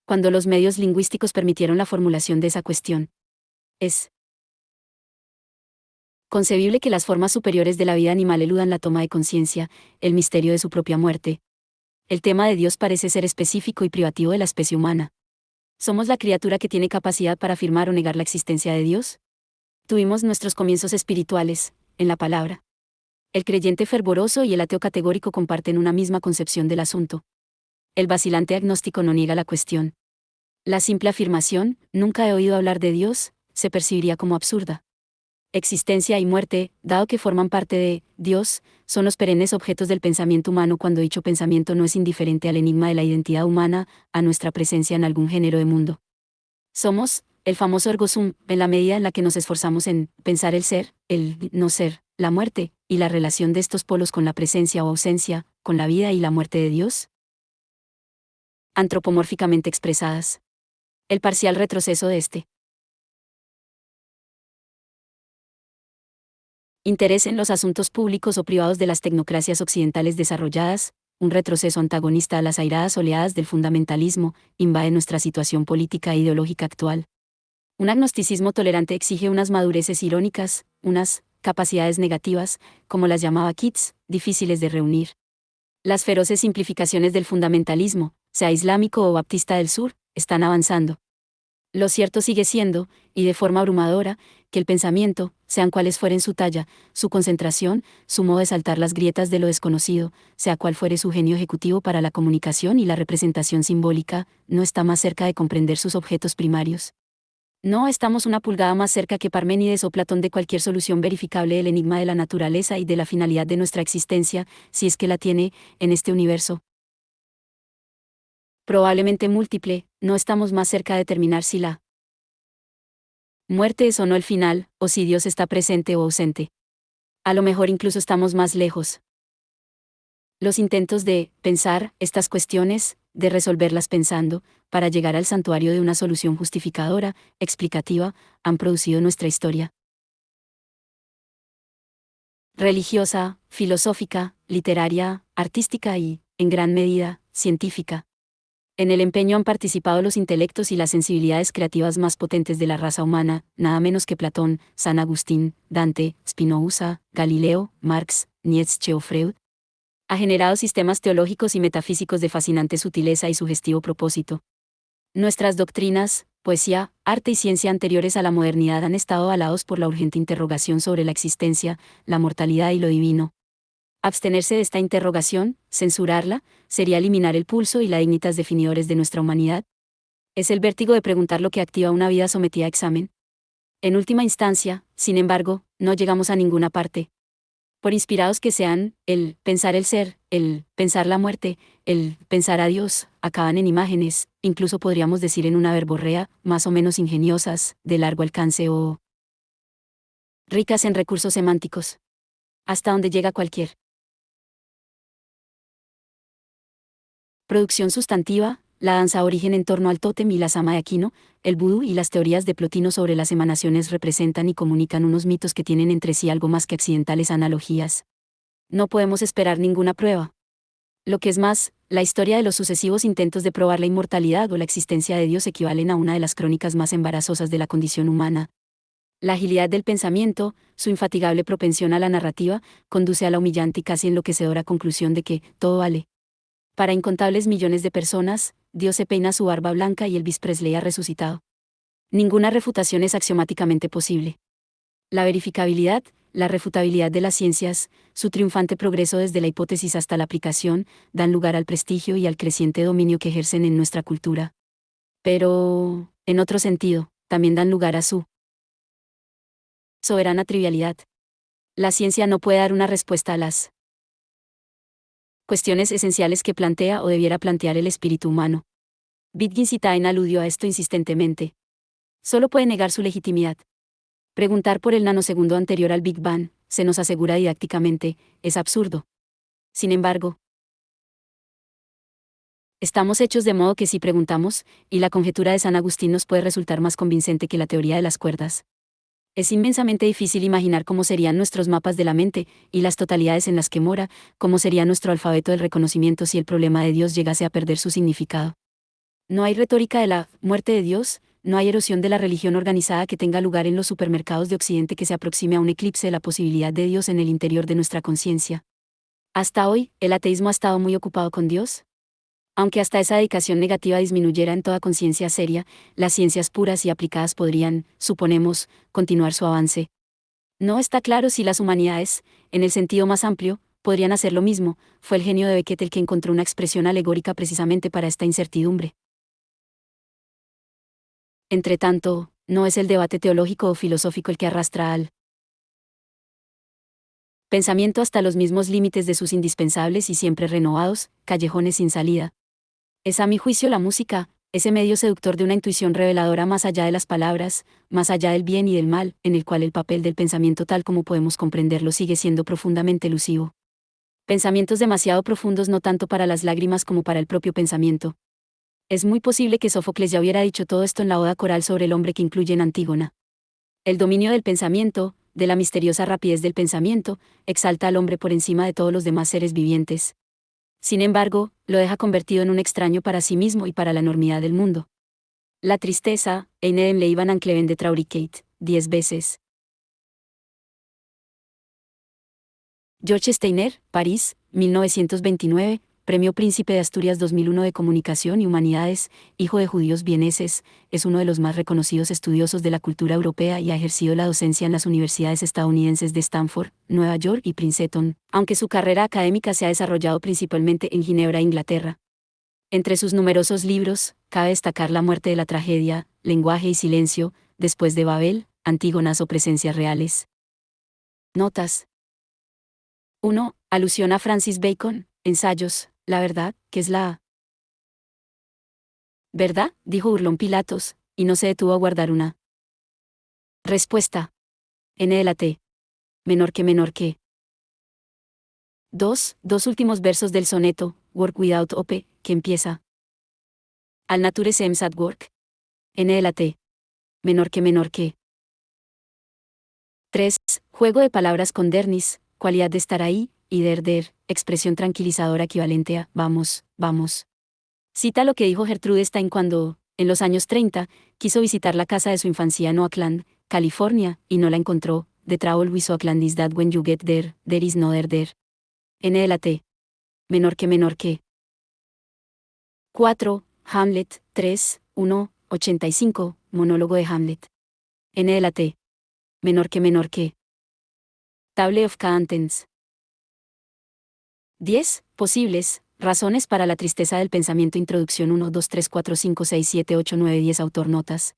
Cuando los medios lingüísticos permitieron la formulación de esa cuestión. Es concebible que las formas superiores de la vida animal eludan la toma de conciencia, el misterio de su propia muerte. El tema de Dios parece ser específico y privativo de la especie humana. ¿Somos la criatura que tiene capacidad para afirmar o negar la existencia de Dios? Tuvimos nuestros comienzos espirituales, en la palabra. El creyente fervoroso y el ateo categórico comparten una misma concepción del asunto. El vacilante agnóstico no niega la cuestión. La simple afirmación, nunca he oído hablar de Dios, se percibiría como absurda. Existencia y muerte, dado que forman parte de Dios, son los perennes objetos del pensamiento humano cuando dicho pensamiento no es indiferente al enigma de la identidad humana, a nuestra presencia en algún género de mundo. Somos, el famoso ergo sum, en la medida en la que nos esforzamos en pensar el ser, el no ser, la muerte, y la relación de estos polos con la presencia o ausencia, con la vida y la muerte de Dios. Antropomórficamente expresadas. El parcial retroceso de este interés en los asuntos públicos o privados de las tecnocracias occidentales desarrolladas, un retroceso antagonista a las airadas oleadas del fundamentalismo, invade nuestra situación política e ideológica actual. Un agnosticismo tolerante exige unas madureces irónicas, unas capacidades negativas, como las llamaba Keats, difíciles de reunir. Las feroces simplificaciones del fundamentalismo, sea islámico o baptista del sur, están avanzando. Lo cierto sigue siendo, y de forma abrumadora, que el pensamiento, sean cuales fueren su talla, su concentración, su modo de saltar las grietas de lo desconocido, sea cual fuere su genio ejecutivo para la comunicación y la representación simbólica, no está más cerca de comprender sus objetos primarios. No estamos una pulgada más cerca que Parménides o Platón de cualquier solución verificable del enigma de la naturaleza y de la finalidad de nuestra existencia, si es que la tiene, en este universo. Probablemente múltiple, no estamos más cerca de determinar si la muerte es o no el final, o si Dios está presente o ausente. A lo mejor incluso estamos más lejos. Los intentos de pensar estas cuestiones, de resolverlas pensando, para llegar al santuario de una solución justificadora, explicativa, han producido nuestra historia religiosa, filosófica, literaria, artística y, en gran medida, científica. En el empeño han participado los intelectos y las sensibilidades creativas más potentes de la raza humana, nada menos que Platón, San Agustín, Dante, Spinoza, Galileo, Marx, Nietzsche o Freud. Ha generado sistemas teológicos y metafísicos de fascinante sutileza y sugestivo propósito. Nuestras doctrinas, poesía, arte y ciencia anteriores a la modernidad han estado avalados por la urgente interrogación sobre la existencia, la mortalidad y lo divino. Abstenerse de esta interrogación, censurarla, sería eliminar el pulso y la dignitas definidores de nuestra humanidad. Es el vértigo de preguntar lo que activa una vida sometida a examen. En última instancia, sin embargo, no llegamos a ninguna parte. Por inspirados que sean, el pensar el ser, el pensar la muerte, el pensar a Dios, acaban en imágenes, incluso podríamos decir en una verborrea, más o menos ingeniosas, de largo alcance o ricas en recursos semánticos. Hasta donde llega cualquier producción sustantiva, la danza origen en torno al tótem y la sama de Aquino, el vudú y las teorías de Plotino sobre las emanaciones representan y comunican unos mitos que tienen entre sí algo más que accidentales analogías. No podemos esperar ninguna prueba. Lo que es más, la historia de los sucesivos intentos de probar la inmortalidad o la existencia de Dios equivalen a una de las crónicas más embarazosas de la condición humana. La agilidad del pensamiento, su infatigable propensión a la narrativa, conduce a la humillante y casi enloquecedora conclusión de que todo vale. Para incontables millones de personas, Dios se peina su barba blanca y Elvis Presley ha resucitado. Ninguna refutación es axiomáticamente posible. La verificabilidad, la refutabilidad de las ciencias, su triunfante progreso desde la hipótesis hasta la aplicación, dan lugar al prestigio y al creciente dominio que ejercen en nuestra cultura. Pero, en otro sentido, también dan lugar a su soberana trivialidad. La ciencia no puede dar una respuesta a las cuestiones esenciales que plantea o debiera plantear el espíritu humano. Wittgenstein aludió a esto insistentemente. Solo puede negar su legitimidad. Preguntar por el nanosegundo anterior al Big Bang, se nos asegura didácticamente, es absurdo. Sin embargo, estamos hechos de modo que si preguntamos, y la conjetura de San Agustín nos puede resultar más convincente que la teoría de las cuerdas. Es inmensamente difícil imaginar cómo serían nuestros mapas de la mente, y las totalidades en las que mora, cómo sería nuestro alfabeto del reconocimiento si el problema de Dios llegase a perder su significado. No hay retórica de la muerte de Dios, no hay erosión de la religión organizada que tenga lugar en los supermercados de Occidente que se aproxime a un eclipse de la posibilidad de Dios en el interior de nuestra conciencia. Hasta hoy, ¿el ateísmo ha estado muy ocupado con Dios? Aunque hasta esa dedicación negativa disminuyera en toda conciencia seria, las ciencias puras y aplicadas podrían, suponemos, continuar su avance. No está claro si las humanidades, en el sentido más amplio, podrían hacer lo mismo. Fue el genio de Beckett el que encontró una expresión alegórica precisamente para esta incertidumbre. Entretanto, no es el debate teológico o filosófico el que arrastra al pensamiento hasta los mismos límites de sus indispensables y siempre renovados callejones sin salida. Es a mi juicio la música, ese medio seductor de una intuición reveladora más allá de las palabras, más allá del bien y del mal, en el cual el papel del pensamiento tal como podemos comprenderlo sigue siendo profundamente elusivo. Pensamientos demasiado profundos no tanto para las lágrimas como para el propio pensamiento. Es muy posible que Sófocles ya hubiera dicho todo esto en la oda coral sobre el hombre que incluye en Antígona. El dominio del pensamiento, de la misteriosa rapidez del pensamiento, exalta al hombre por encima de todos los demás seres vivientes. Sin embargo, lo deja convertido en un extraño para sí mismo y para la enormidad del mundo. La tristeza, Einem le iban ancleven de Trauricate, 10 veces. George Steiner, París, 1929, Premio Príncipe de Asturias 2001 de Comunicación y Humanidades, hijo de judíos vieneses, es uno de los más reconocidos estudiosos de la cultura europea y ha ejercido la docencia en las universidades estadounidenses de Stanford, Nueva York y Princeton, aunque su carrera académica se ha desarrollado principalmente en Ginebra, Inglaterra. Entre sus numerosos libros, cabe destacar La muerte de la tragedia, Lenguaje y silencio, Después de Babel, Antígonas o Presencias reales. Notas. 1. Alusión a Francis Bacon, Ensayos, la verdad, ¿qué es la verdad?, dijo burlón Pilatos, y no se detuvo a guardar una respuesta. N de la T. Menor que. 2. Dos últimos versos del soneto, Work Without Hope, que empieza. Al nature seems at work. N de la T. Menor que. 3. Juego de palabras con dernis, cualidad de estar ahí, y der, expresión tranquilizadora equivalente a vamos, vamos. Cita lo que dijo Gertrude Stein cuando, en los años 30, quiso visitar la casa de su infancia en Oakland, California, y no la encontró. The trouble with Oakland is that when you get there is no there. N de la T. Menor que. 4. Hamlet, 3, 1, 85, monólogo de Hamlet. N de la T. Menor que. Table of Contents. 10. Posibles, razones para la tristeza del pensamiento. Introducción 1, 2, 3, 4, 5, 6, 7, 8, 9, 10. Autor notas.